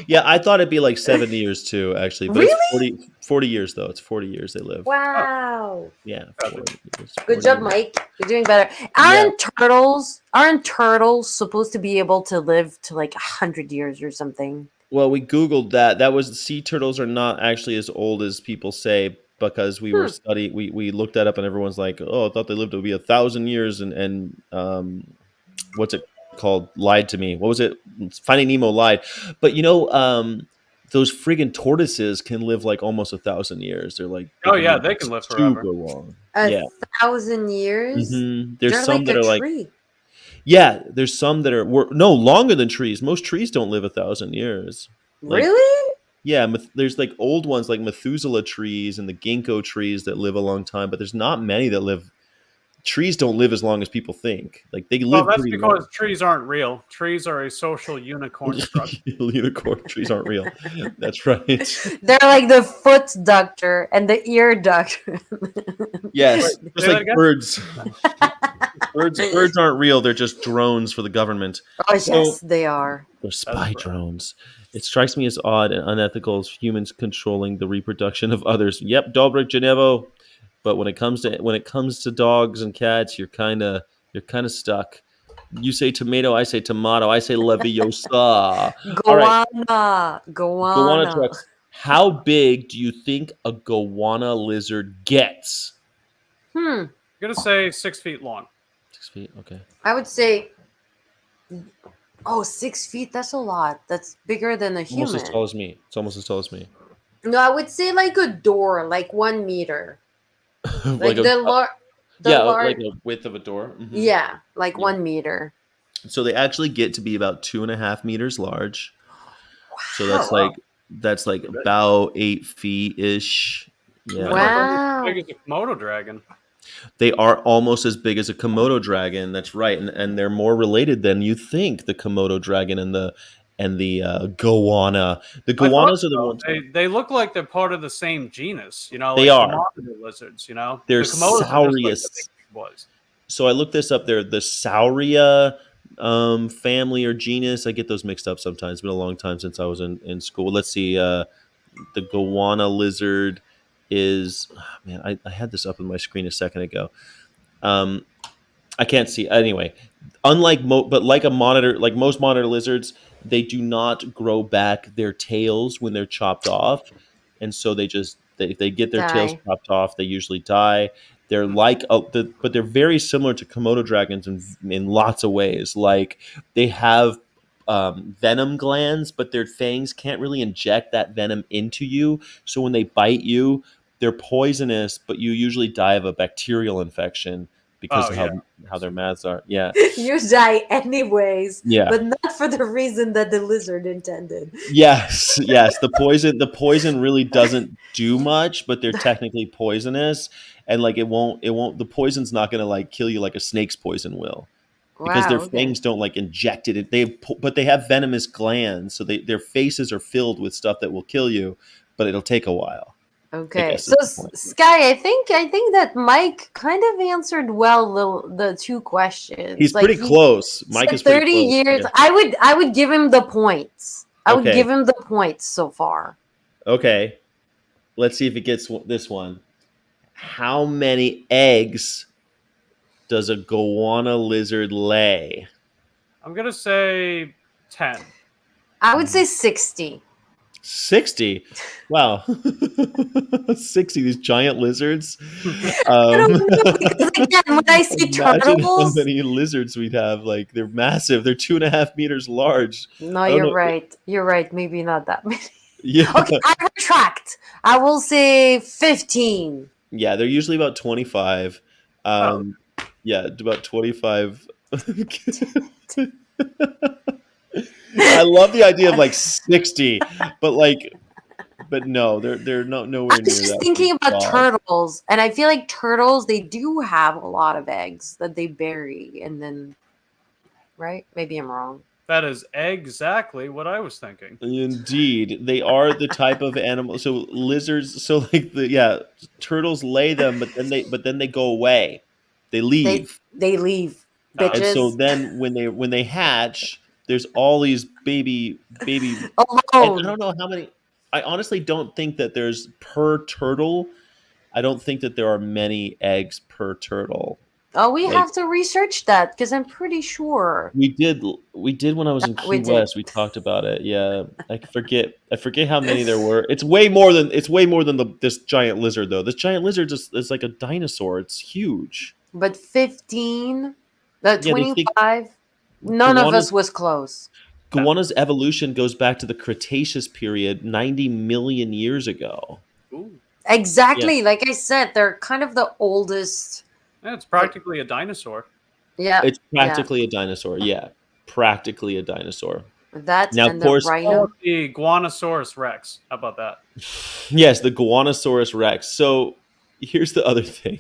Yeah, I thought it'd be like 70 years too, actually. But it's 40 years though. It's 40 years they live. Wow. Yeah. 40 years, Good 40 job, years. Mike. You're doing better. Aren't turtles supposed to be able to live to like 100 years or something? Well, we Googled that. That was sea turtles are not actually as old as people say because we were studying. We looked that up and everyone's like, "Oh, I thought they lived to be 1,000 years." And what's it called? Lied to me. What was it? Finding Nemo lied. But those friggin' tortoises can live like almost 1,000 years. They're like, Oh yeah, they can live forever. super long. A Yeah. 1,000 years? There's They're some like that a are like. tree. Yeah, there's some that are no longer than trees. Most trees don't live 1,000 years. Like, Really? yeah, there's like old ones like Methuselah trees and the ginkgo trees that live a long time, but there's not many that live. Trees don't live as long as people think. Like they Well, live that's pretty because long. trees aren't real. Trees are a social unicorn structure. Unicorn trees aren't real. That's right. They're like the foot doctor and the ear doctor. Yes, Wait, just say that like again? birds. Birds aren't real. They're just drones for the government. Oh, So- yes, they are. They're spy right. drones. It strikes me as odd and unethical as humans controlling the reproduction of others. Yep, Dobrik Janevo. But when it comes to dogs and cats, you're kind of stuck. You say tomato, I say tomato, I say leviosa. All right, Goanna. goanna trucks. How big do you think a goanna lizard gets? I'm gonna say 6 feet long. 6 feet. Okay. I would say, 6 feet. That's a lot. That's bigger than a Almost as human. tall as me. It's almost as tall as me. No, I would say like a door, like 1 meter. Like a large. width of a door. Mhm. Yeah, like 1 meter. So they actually get to be about 2.5 meters large. So that's Wow. like about 8 feet ish. Yeah. Wow. As big as a Komodo dragon. They are almost as big as a Komodo dragon. That's right, and they're more related than you think. The Komodo dragon and the goanna. The I thought goannas are the so. ones. They look like they're part of the same genus. You know, They like are. the monitor lizards. You know, They're the Komodos are just like saurius. the big boys. So I looked this up. They're the Sauria family or genus. I get those mixed up sometimes. It's been a long time since I was in school. Let's see. The goanna lizard is. Man, I had this up on my screen a second ago. I can't see anyway. Unlike like most monitor lizards, they do not grow back their tails when they're chopped off, and so if they get their tails Die. chopped off, they usually die. They're but they're very similar to Komodo dragons in lots of ways. Like they have venom glands, but their fangs can't really inject that venom into you. So when they bite you, they're poisonous, but you usually die of a bacterial infection because Oh, of yeah. how their maths are. Yeah. You die anyways, Yeah. but not for the reason that the lizard intended. Yes, yes. The poison really doesn't do much, but they're technically poisonous, and like it won't. The poison's not gonna like kill you like a snake's poison will, because Wow, their okay. fangs don't like inject it. But they have venomous glands, so their faces are filled with stuff that will kill you, but it'll take a while. I Okay, guess so is the point. Sky, I think that Mike kind of answered well the two questions. He's Like pretty he close. Mike said is pretty 30 close. years. Yeah. I would give him the points. I would Okay. give him the points so far. Okay. Let's see if it gets this one. How many eggs does a goanna lizard lay? I'm gonna say 10. I would say 60. 60. Wow. 60, these giant lizards. I don't know because again, when I see Imagine how turtles, many lizards we'd have. Like, they're massive. They're 2.5 meters large. no, I don't you're know. right. You're right. Maybe not that many. Yeah. Okay, I retract. I will say 15. Yeah, they're usually about 25. Oh, Yeah, about 25. I love the idea of like 60, but no, they're not I nowhere was near just that big thinking about dog. turtles, and I feel like turtles, they do have a lot of eggs that they bury, and then, right? Maybe I'm wrong. that is exactly what I was thinking. Indeed, they are the type of animal. So lizards, so like turtles lay them, but then they go away. They They leave. they leave, Oh, And so bitches, then when they hatch, there's all these baby, and I alone. don't know how many. I honestly don't think that there's per turtle. I don't think that there are many eggs per turtle. Oh, we Like have to research that because I'm pretty sure we did when I was in we Key did. West. We talked about it. Yeah, I forget how many there were. It's way more than this giant lizard though. This giant lizard is like a dinosaur. It's huge. But 15, the Yeah, they think 25, none of goannas us was close. goannas evolution goes back to the Cretaceous period, 90 million years ago. ooh. Yeah, Exactly, like I said, they're kind of the oldest. Yeah, it's practically a dinosaur. Yeah, it's yeah, practically a dinosaur. Yeah, practically a dinosaur. that Now, of and the course, Oh, rhino. the Guanosaurus Rex. How about that? yes, the Guanosaurus rex. So here's the other thing.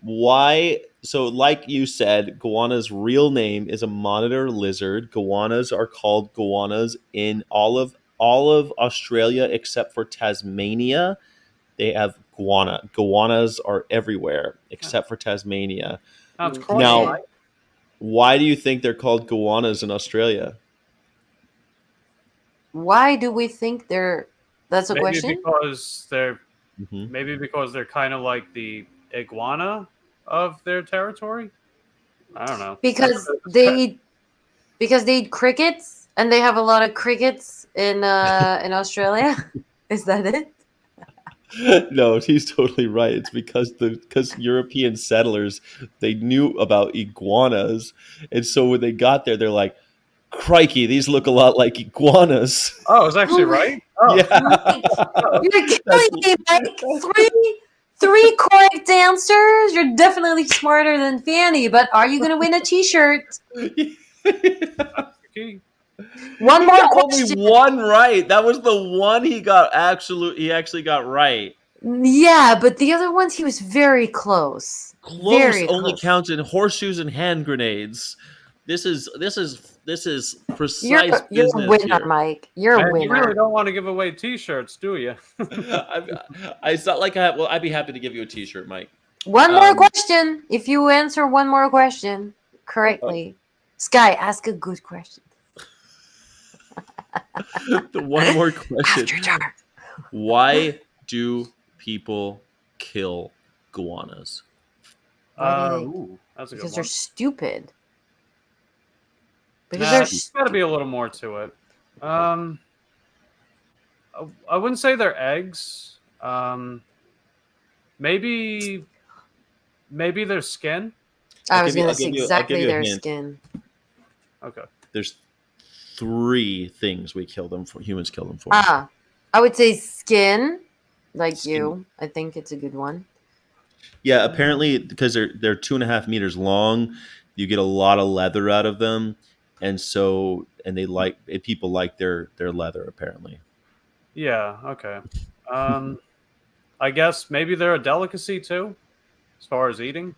Why? So, like you said, goanna's real name is a monitor lizard. Goannas are called goannas in all of Australia except for Tasmania. They have goanna. Goannas are everywhere except for Tasmania. Now it's cross, Now, Okay. right? why do you think they're called goannas in Australia? Why do we think they're? That's a Maybe question. because they're Hmm. maybe because they're kind of like the iguana of their territory. I don't know. Because they eat crickets and they have a lot of crickets in Australia. Is that it? No, he's totally right. It's because European settlers, they knew about iguanas, and so when they got there, they're like, "Crikey, these look a lot like iguanas." Oh, I was Oh actually my, right. Oh, Yeah, Mike, you're that's killing me, Mike. Three correct answers. You're definitely smarter than Fanny, but are you gonna win a T-shirt? that's the key. One He more got only question. one right. That was the one he got. He actually got right. Yeah, but the other ones he was very close. Close Very only close. counts in horseshoes and hand grenades. This is You're precise you're a business winner, here. Mike. You're a And you really winner. don't want to give away T-shirts, do you? It's not like well, I'd be happy to give you a T-shirt, Mike. One more Um, question. If you answer one more question correctly, Sky, ask a good question. the one more After question: dark. why do people kill goannas? Why do they? Ooh, that's a good Because they're one. stupid. Because Nah, they're there's got to be a little more to it. I wouldn't say they're eggs. Maybe their skin. I was gonna I'll say give exactly you a their hint. skin. Okay. There's 3 things we kill them for. Humans kill them for. I would say skin, like Skin. you. I think it's a good one. Yeah, apparently because they're 2.5 meters long, you get a lot of leather out of them, and people like their leather apparently. Yeah. Okay. Um, I guess maybe they're a delicacy too, as far as eating.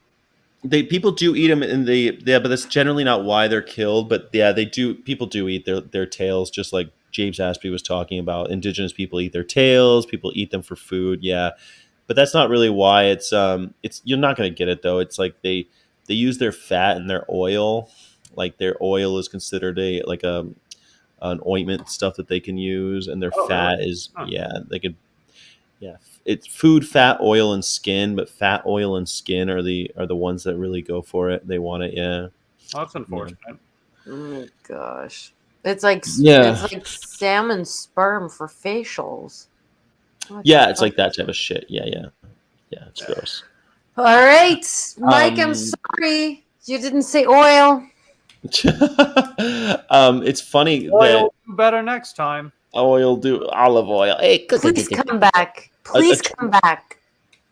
People do eat them, and but that's generally not why they're killed. But yeah, they do. People do eat their tails, just like James Aspie was talking about. Indigenous people eat their tails. People eat them for food. Yeah, but that's not really why. It's you're not going to get it though. It's like they use their fat and their oil. Like their oil is considered an ointment stuff that they can use, and their Oh, really? fat is Huh. they could yeah, it's food, fat, oil, and skin. But fat, oil, and skin are the ones that really go for it. They want it. Yeah, Well, that's yeah, unfortunate. Oh gosh. It's yeah. like salmon sperm for facials. What the Yeah, it's fuck? like that type of shit. Yeah, yeah, yeah. It's gross. All right, Mike, I'm Um, sorry. You didn't say oil. it's funny Oil that do better next time. oil do olive oil. Hey, Please come back. Please come back.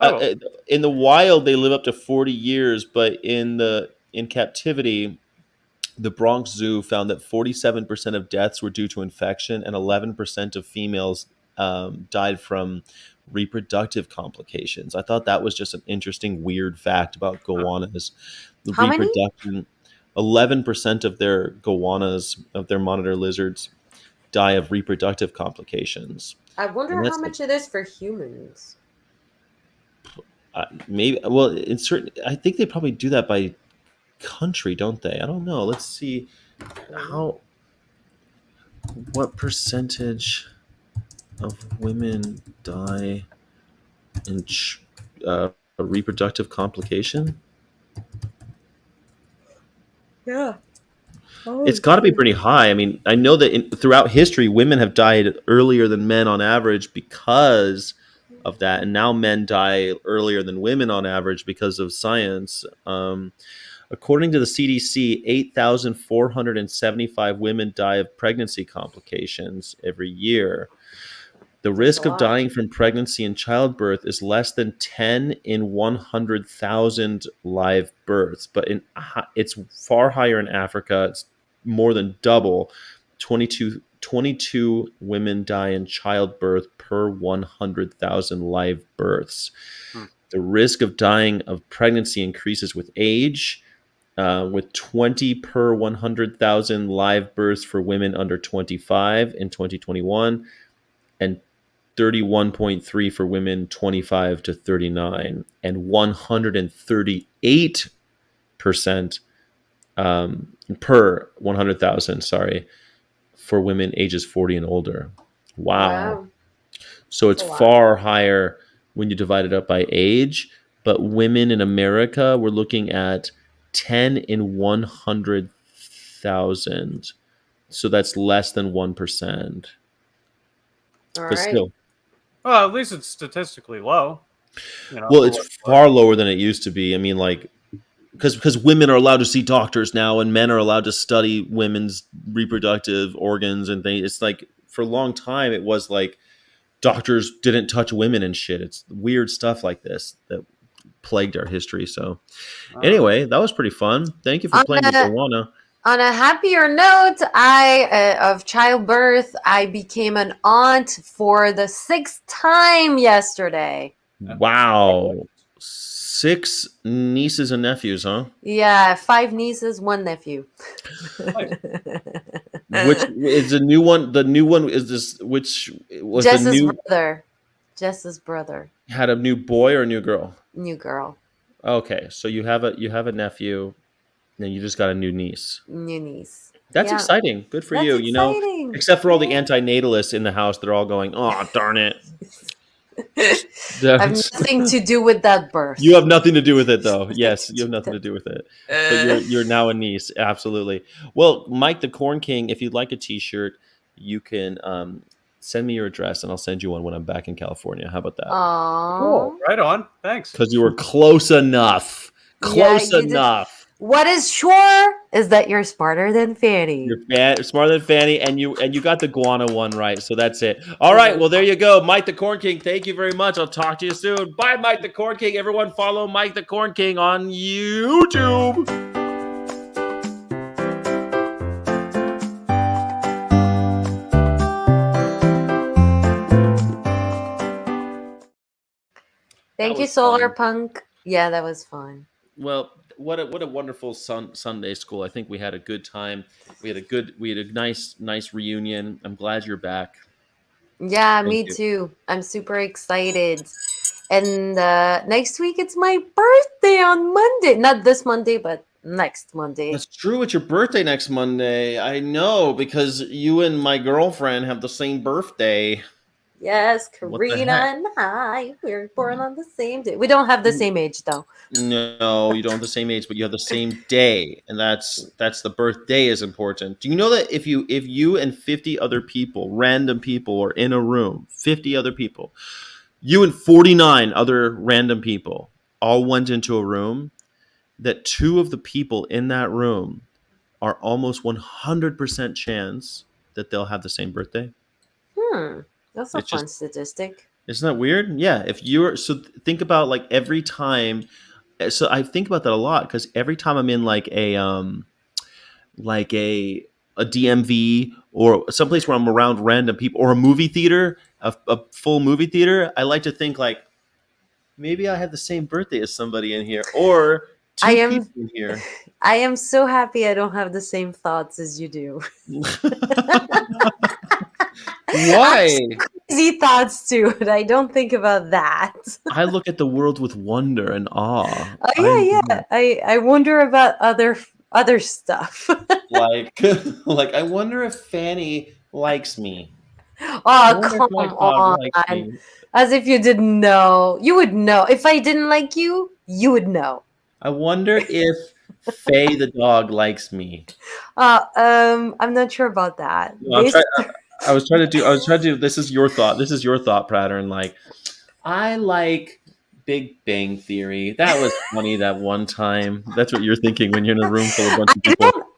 I will. in the wild they live up to 40 years, but in captivity the Bronx Zoo found that 47% of deaths were due to infection, and 11% of females died from reproductive complications. I thought that was just an interesting, weird fact about goannas. The How many? reproduction, 11% of their goannas, of their monitor lizards, die of reproductive complications. I And wonder how that's like much it is for humans. maybe, well, in certain, I think they probably do that by country, don't they? I don't know. Let's see how. What percentage of women die in a reproductive complication? Yeah. It's Oh, got to be shit. pretty high. I mean, I know that throughout history, women have died earlier than men on average because of that, and now men die earlier than women on average because of science. According to the CDC, 8,475 women die of pregnancy complications every year. The That's a risk of lot. dying from pregnancy and childbirth is less than 10 in 100,000 live births, but it's far higher in Africa. It's more than double. 22 women die in childbirth per 100,000 live births. Hmm. The risk of dying of pregnancy increases with age, with 20 per 100,000 live births for women under 25 in 2021, and 31.3 for women 25 to 39, and 138% per 100,000, sorry, for women ages 40 and older. Wow. Wow. So That's it's a lot. far higher when you divide it up by age. But women in America, we're looking at 10 in 100,000. So that's less than 1%. All But right. still, Well, at least it's statistically low. well, For it's what it's worth. far lower than it used to be. I mean, like, because women are allowed to see doctors now, and men are allowed to study women's reproductive organs and things. It's like for a long time, it was like doctors didn't touch women and shit. It's weird stuff like this that plagued our history. So Oh. anyway, that was pretty fun. Thank you for On playing the a Gowana. on a happier note, I of childbirth, I became an aunt for the 6th time yesterday. Wow, 6 nieces and nephews, huh? Yeah, 5 nieces, 1 nephew. Nice. Which is the new one? The new one is this? Which was the Jess's new? brother. Jess's brother. Had a new boy or a new girl? New girl. Okay, so you have a nephew, and you just got a new niece. New niece. That's Yeah. exciting. Good for That's you. exciting. Except for all the Yeah. antinatalists in the house, they're all going, "Oh, darn it!" I have nothing to do with that birth. You have nothing to do with it, though. Yes, you have nothing to do with it. But you're now a niece, absolutely. Well, Mike the Corn King, if you'd like a T-shirt, you can send me your address, and I'll send you one when I'm back in California. How about that? Aww. Cool. Right on. Thanks. Because you were close enough. Yeah, Close you did. enough. What is sure is that you're smarter than Fanny. You're smarter than Fanny, and you got the guana one right. So that's it. All right. Well, there you go, Mike the Corn King. Thank you very much. I'll talk to you soon. Bye, Mike the Corn King. Everyone, follow Mike the Corn King on YouTube. Thank you, was Solar fun. Punk. Yeah, that was fun. Well, what a wonderful Sunday school. I think we had a good time. We had a nice reunion. I'm glad you're back. Yeah, Thank me you. too. I'm super excited. And next week it's my birthday on Monday. Not this Monday, but next Monday. That's true. It's your birthday next Monday. I know because you and my girlfriend have the same birthday. Yes, What the Karina heck? and I. We're born on the same day. We don't have the same age though. No, you don't have the same age, but you have the same day, and that's the birthday is important. Do you know that if you and 50 other people, random people, are in a room, 50 other people, you and 49 other random people all went into a room, that two of the people in that room are almost 100% chance that they'll have the same birthday? That's a It's just fun statistic. Isn't that weird? Yeah, if you're think about like every time. So I think about that a lot because every time I'm in like a DMV or someplace where I'm around random people or a movie theater, a full movie theater, I like to think like maybe I have the same birthday as somebody in here or I two am people in here. I am so happy I don't have the same thoughts as you do. I Why? have crazy thoughts too, but I don't think about that. I look at the world with wonder and awe. Oh yeah, yeah. I wonder about other stuff. Like like I wonder if Fanny likes me. I Oh, wonder if come my dog on. likes me. As if you didn't know. You would know. If I didn't like you, you would know. I wonder if Faye the dog likes me. I'm not sure about that. No, I was trying to do. I was trying to do. This is your thought. This is your thought pattern. Like, I like Big Bang Theory. That was funny that one time. That's what you're thinking when you're in a room full of a bunch of I people. don't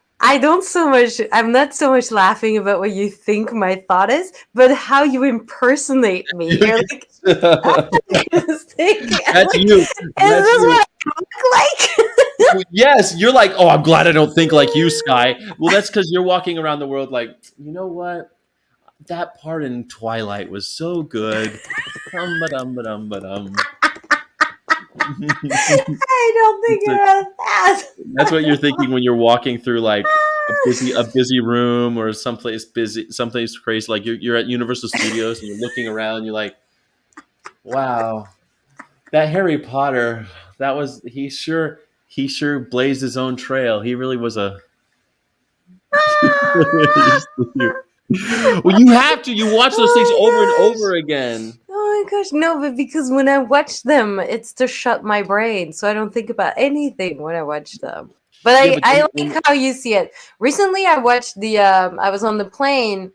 I'm not so much laughing about what you think my thought is, but how you impersonate me. You're like, thinking, That's like, you. is That's this you. what I look like? Yes, you're like, oh, I'm glad I don't think like you, Sky. Well, that's because you're walking around the world like, you know what? That part in Twilight was so good. Ba-dum, ba-dum, ba-dum. I don't think about that. That's what you're thinking when you're walking through like a busy room or someplace crazy. Like you're at Universal Studios and you're looking around. You're like, wow, that Harry Potter. That was he sure blazed his own trail. He really was a. Well, you have to. You watch those things over and Oh my over gosh. again. Oh my gosh, no, but because when I watch them, it's to shut my brain, so I don't think about anything when I watch them. But Yeah, but I then like how you see it. Recently, I watched I was on the plane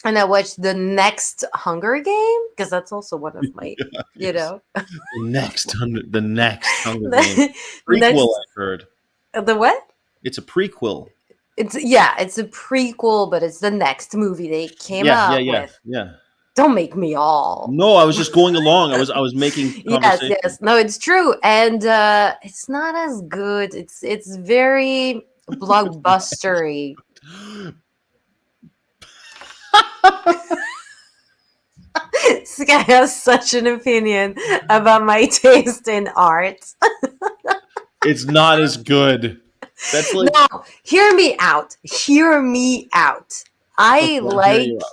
and I watched the next Hunger Game because that's also one of my, you yes, know, the next Hunger Games the prequel. next I heard the what? it's a prequel. It's a prequel, but it's the next movie they came up with. Yeah. Don't make me all. No, I was just going along. I was making Yes, conversation. yes. No, it's true. And it's not as good. It's very blockbustery. This guy has such an opinion about my taste in art. It's not as good. That's like No, hear me out. Hear me out. I okay, here you like are.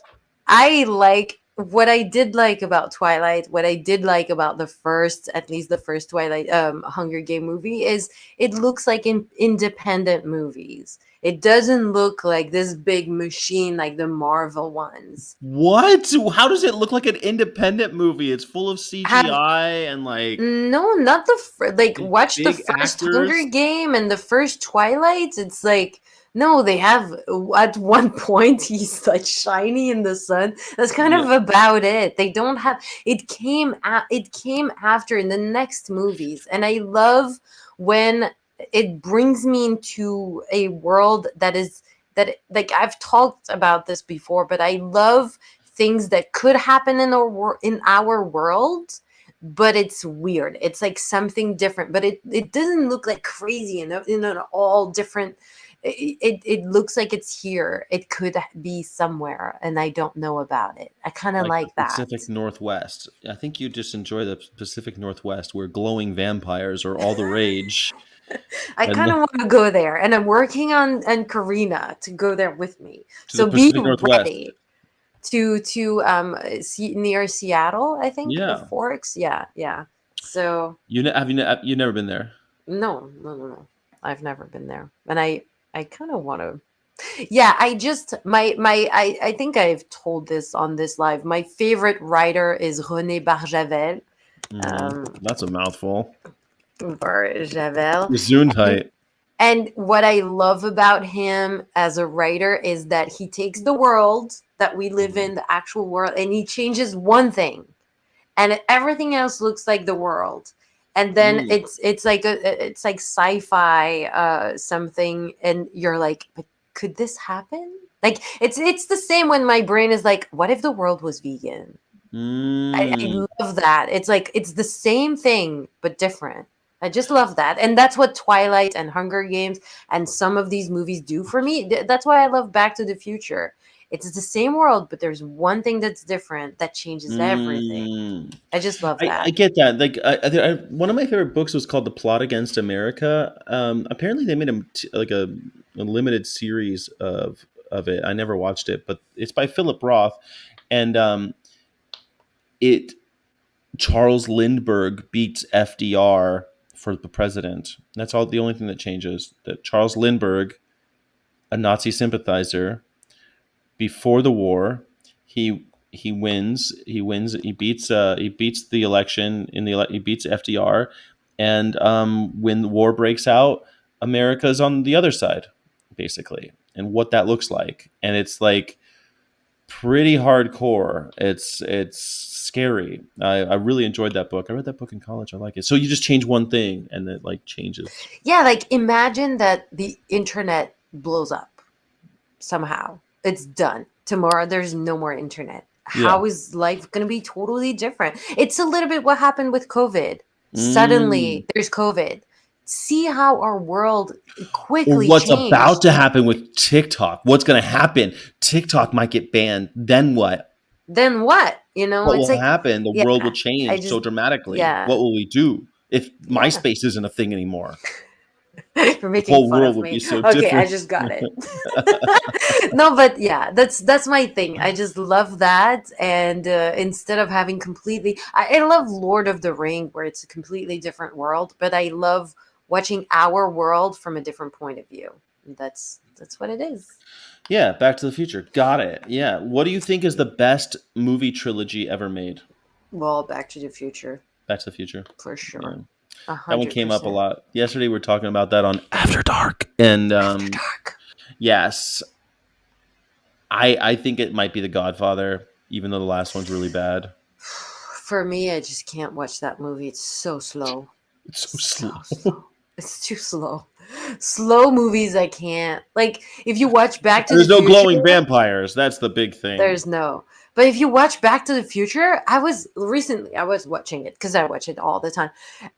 I like what I did like about Twilight, what I did like about at least the first Twilight Hunger Game movie is it looks like independent movies. It doesn't look like this big machine like the Marvel ones. What? How does it look like an independent movie? It's full of Have CGI and like No, not like watch the big first Hunger actors. Game and the first Twilight. It's like no, they have at one point he's like shiny in the sun. That's kind Yeah. of about it. They don't have it came after in the next movies, and I love when it brings me into a world that is that like I've talked about this before, but I love things that could happen in our world, but it's weird. It's like something different, but it doesn't look like crazy in an all different. It looks like it's here. It could be somewhere, and I don't know about it. I kind of Like the like that. Pacific Northwest. I think you just enjoy the Pacific Northwest, where glowing vampires are all the rage. I And kind of want to go there, and I'm working on Karina to go there with me. to the So be Pacific Northwest. ready to near Seattle, I think, the Yeah. Forks. Yeah. So You've never been there? no. I've never been there, and I kind of want to. Yeah, I just I think I've told this on this live. My favorite writer is René Barjavel. That's a mouthful. Barjavel. Gesundheit. And what I love about him as a writer is that he takes the world that we live in, the actual world, and he changes one thing, and everything else looks like the world. And then Mm. it's like sci-fi something, and you're like, but could this happen? Like it's the same when my brain is like, what if the world was vegan? I Mm. love that. It's like it's the same thing but different. I just love that, and that's what Twilight and Hunger Games and some of these movies do for me. That's why I love Back to the Future. It's the same world, but there's one thing that's different that changes everything. Mm. I just love I that. get that. Like, one of my favorite books was called "The Plot Against America." Apparently, they made a limited series of it. I never watched it, but it's by Philip Roth, and it Charles Lindbergh beats FDR for the president. That's all. The only thing that changes that Charles Lindbergh, a Nazi sympathizer, before the war, he wins. He wins. He beats the election he beats FDR, and when the war breaks out, America's on the other side, basically, and what that looks like, and it's like pretty hardcore. It's scary. I really enjoyed that book. I read that book in college. I like it. So you just change one thing, and it like changes. Yeah, like imagine that the internet blows up somehow. It's done. Tomorrow there's no more internet. Yeah. How is life going to be totally different? It's a little bit what happened with COVID. Mm. Suddenly there's COVID. See how our world Or quickly what's about changed. to happen with TikTok? What's going to happen? TikTok might get banned. Then what? Then what? You know, What it's will like, happen? The yeah, world will I change so just, dramatically. yeah, What will we do if yeah. MySpace isn't a thing anymore? You're The making whole fun world of will be me. so Okay, I different. just got it. No, but yeah, that's my thing. I just love that, and instead of having completely, I love Lord of the Ring, where it's a completely different world, but I love watching our world from a different point of view. That's what it is. Yeah, Back to the Future. Got it. Yeah. What do you think is the best movie trilogy ever made? Well, Back to the Future Back to the Future. for Yeah. sure, That one came up a 100%. lot. Yesterday we were talking about that on After Dark. And After Dark. yes, I think it might be The Godfather, even though the last one's really bad. For me, I just can't watch that movie. It's so slow. It's so So slow. slow. It's too slow. Slow movies, I can't. Like, if you watch Back to the There's no glowing Future, vampires. That's the big thing. there's no. But if you watch Back to the Future, I was watching it because I watch it all the time.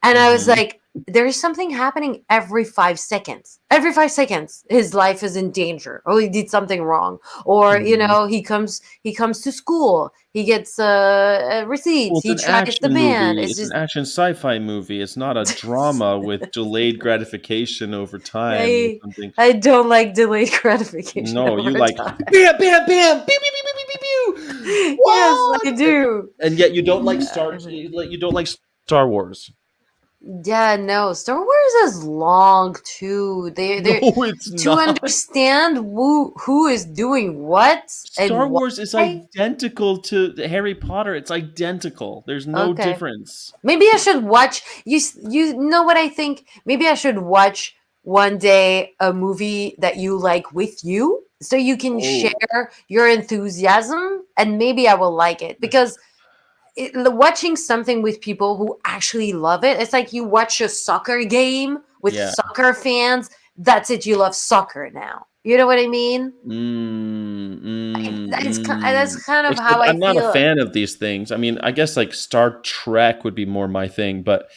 And I was Mhm. like, there is something happening every 5 seconds. Every 5 seconds, his life is in danger. Or he did something wrong. Or, Mhm. he comes to school. He gets Well, receipts. it's He an tries the action band. movie. It's It's an just action sci-fi movie. It's not a drama with delayed gratification over time or I something. I don't like delayed gratification No, over you like time. bam, bam, bam, pew, pew, pew, pew, pew, pew, pew. Yes, I What? do. And yet you don't like Yeah. You don't like Star Wars. Yeah, no, Star Wars is long too. No, They it's to not. understand who is doing what Star and Wars is why. identical to Harry Potter. It's identical. There's no Okay, difference. maybe I should watch. You know what I think? Maybe I should watch one day a movie that you like with you, so you can Oh, share your enthusiasm, and maybe I will like it because watching something with people who actually love it, it's like you watch a soccer game with yeah. soccer fans, that's it. You love soccer now. You know what I mean? That's kind of how Except I I'm not a feel. fan of these things. I mean, I guess like Star Trek would be more my thing, but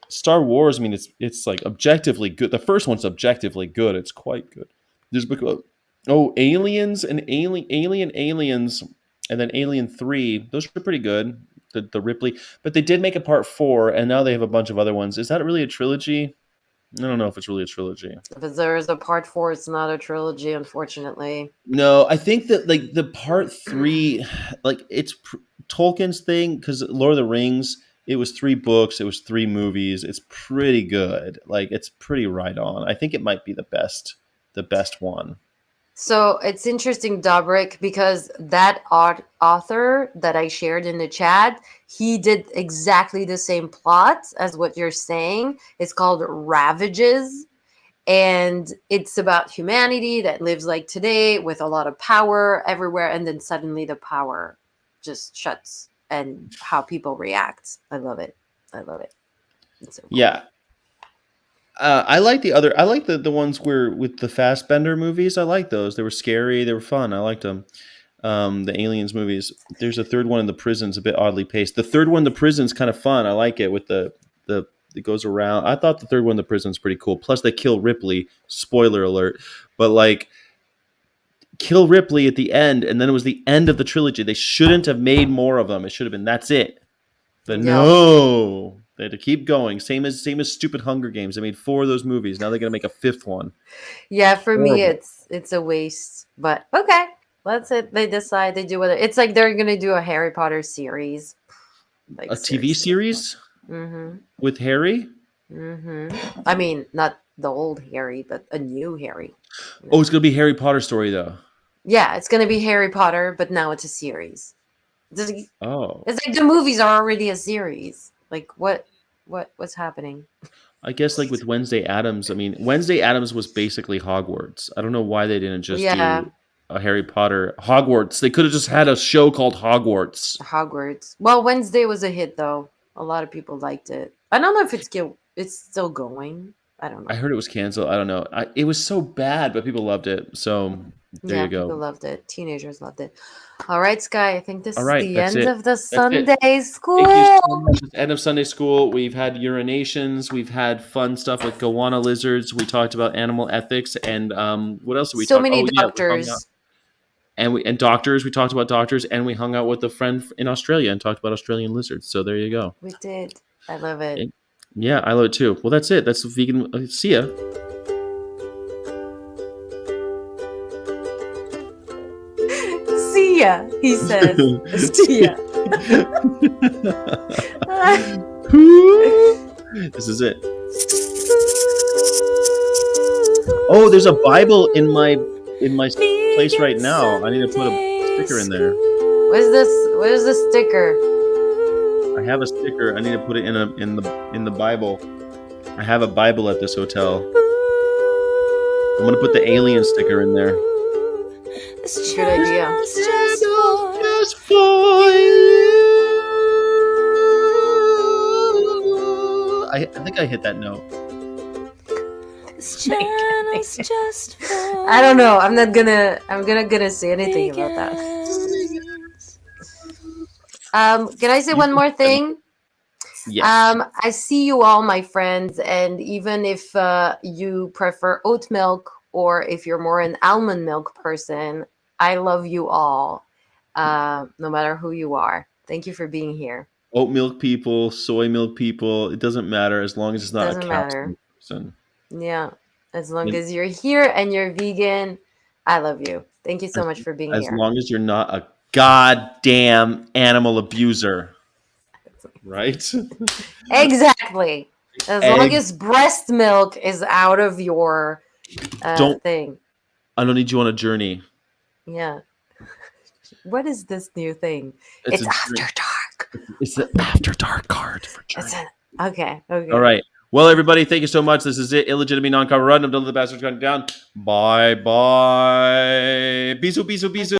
Star Wars, I mean, it's like objectively good. The first one's objectively good. It's quite good. There's because Aliens and Aliens, and then Alien 3. Those are pretty good. The Ripley, but they did make a part 4, and now they have a bunch of other ones. Is that really a trilogy? I don't know if it's really a trilogy. If there is a part 4, it's not a trilogy, unfortunately. No, I think that like the part 3, like it's Tolkien's thing because Lord of the Rings. It was 3 books. It was 3 movies. It's pretty good. Like it's pretty right on. I think it might be the best one. So it's interesting, Dobrik, because that author that I shared in the chat, he did exactly the same plot as what you're saying. It's called Ravages. And it's about humanity that lives like today with a lot of power everywhere. And then suddenly the power just shuts and how people react. I love it. I love it. It's so cool. Yeah. I like the ones where with the Fassbender movies. I like those. They were scary. They were fun. I liked them. The Aliens movies. There's a third one in the prison's a bit oddly paced. The third one in the prison's kind of fun. I like it with the it goes around. I thought the third one in the prison's pretty cool. Plus they kill Ripley. Spoiler alert. But like kill Ripley at the end, and then it was the end of the trilogy. They shouldn't have made more of them. It should have been that's it. But no. They had to keep going. Same as stupid Hunger Games. They made 4 of those movies. Now they're gonna make a 5th one. Yeah, for me Horrible. it's a waste. But okay. That's it. They decide they do whatever. It's like they're gonna do a Harry Potter series. Like A TV series with Harry? I mean, not the old Harry, but a new Harry. Oh, it's gonna be Harry Potter story though. Yeah, it's gonna be Harry Potter, but now it's a series. Oh, It's like the movies are already a series. Like what's happening? I guess like with Wednesday Addams. I mean, Wednesday Addams was basically Hogwarts. I don't know why they didn't just do a Harry Potter Hogwarts. They could have just had a show called Hogwarts. Hogwarts. Well, Wednesday was a hit though. A lot of people liked it. I don't know if it's still going. I don't know. I heard it was canceled. I don't know. It was so bad, but people loved it. So there you go. People loved it. Teenagers loved it. All right, Sky. I think this is the that's end it. of the That's Sunday school. Thank you so much. It's the end of Sunday school. We've had urinations. We've had fun stuff like goanna lizards. We talked about animal ethics and what else did we talk about? Many doctors. And doctors. We talked about doctors, and we hung out with a friend in Australia and talked about Australian lizards. So there you go. We did. I love it. Yeah, I love it too. Well, that's it. That's the vegan. See ya. See ya, he says. See ya. This is it. Oh, there's a Bible in my place right now. I need to put a sticker in there. What is this? What is the sticker? I have a sticker. I need to put it in the Bible. I have a Bible at this hotel. I'm gonna put the alien sticker in there. Good idea. Just for you. I think I hit that note. I don't know. I'm gonna say anything about that. Can I say one more thing? Yes. I see you all, my friends, and even if you prefer oat milk or if you're more an almond milk person, I love you all, no matter who you are. Thank you for being here. Oat milk people, soy milk people, it doesn't matter as long as it's not a calcium person. Yeah, as long as you're here and you're vegan, I love you. Thank you so much for being here. As long as you're not a goddamn animal abuser. Right? Exactly. As long as breast milk is out of your thing. I don't need you on a journey. Yeah. What is this new thing? It's After Dark. It's the After Dark card for journey. Okay. All right. Well, everybody, thank you so much. This is it. Illegitimate non-cover run. I'm done with the bastards counting down. Bye. Bisous.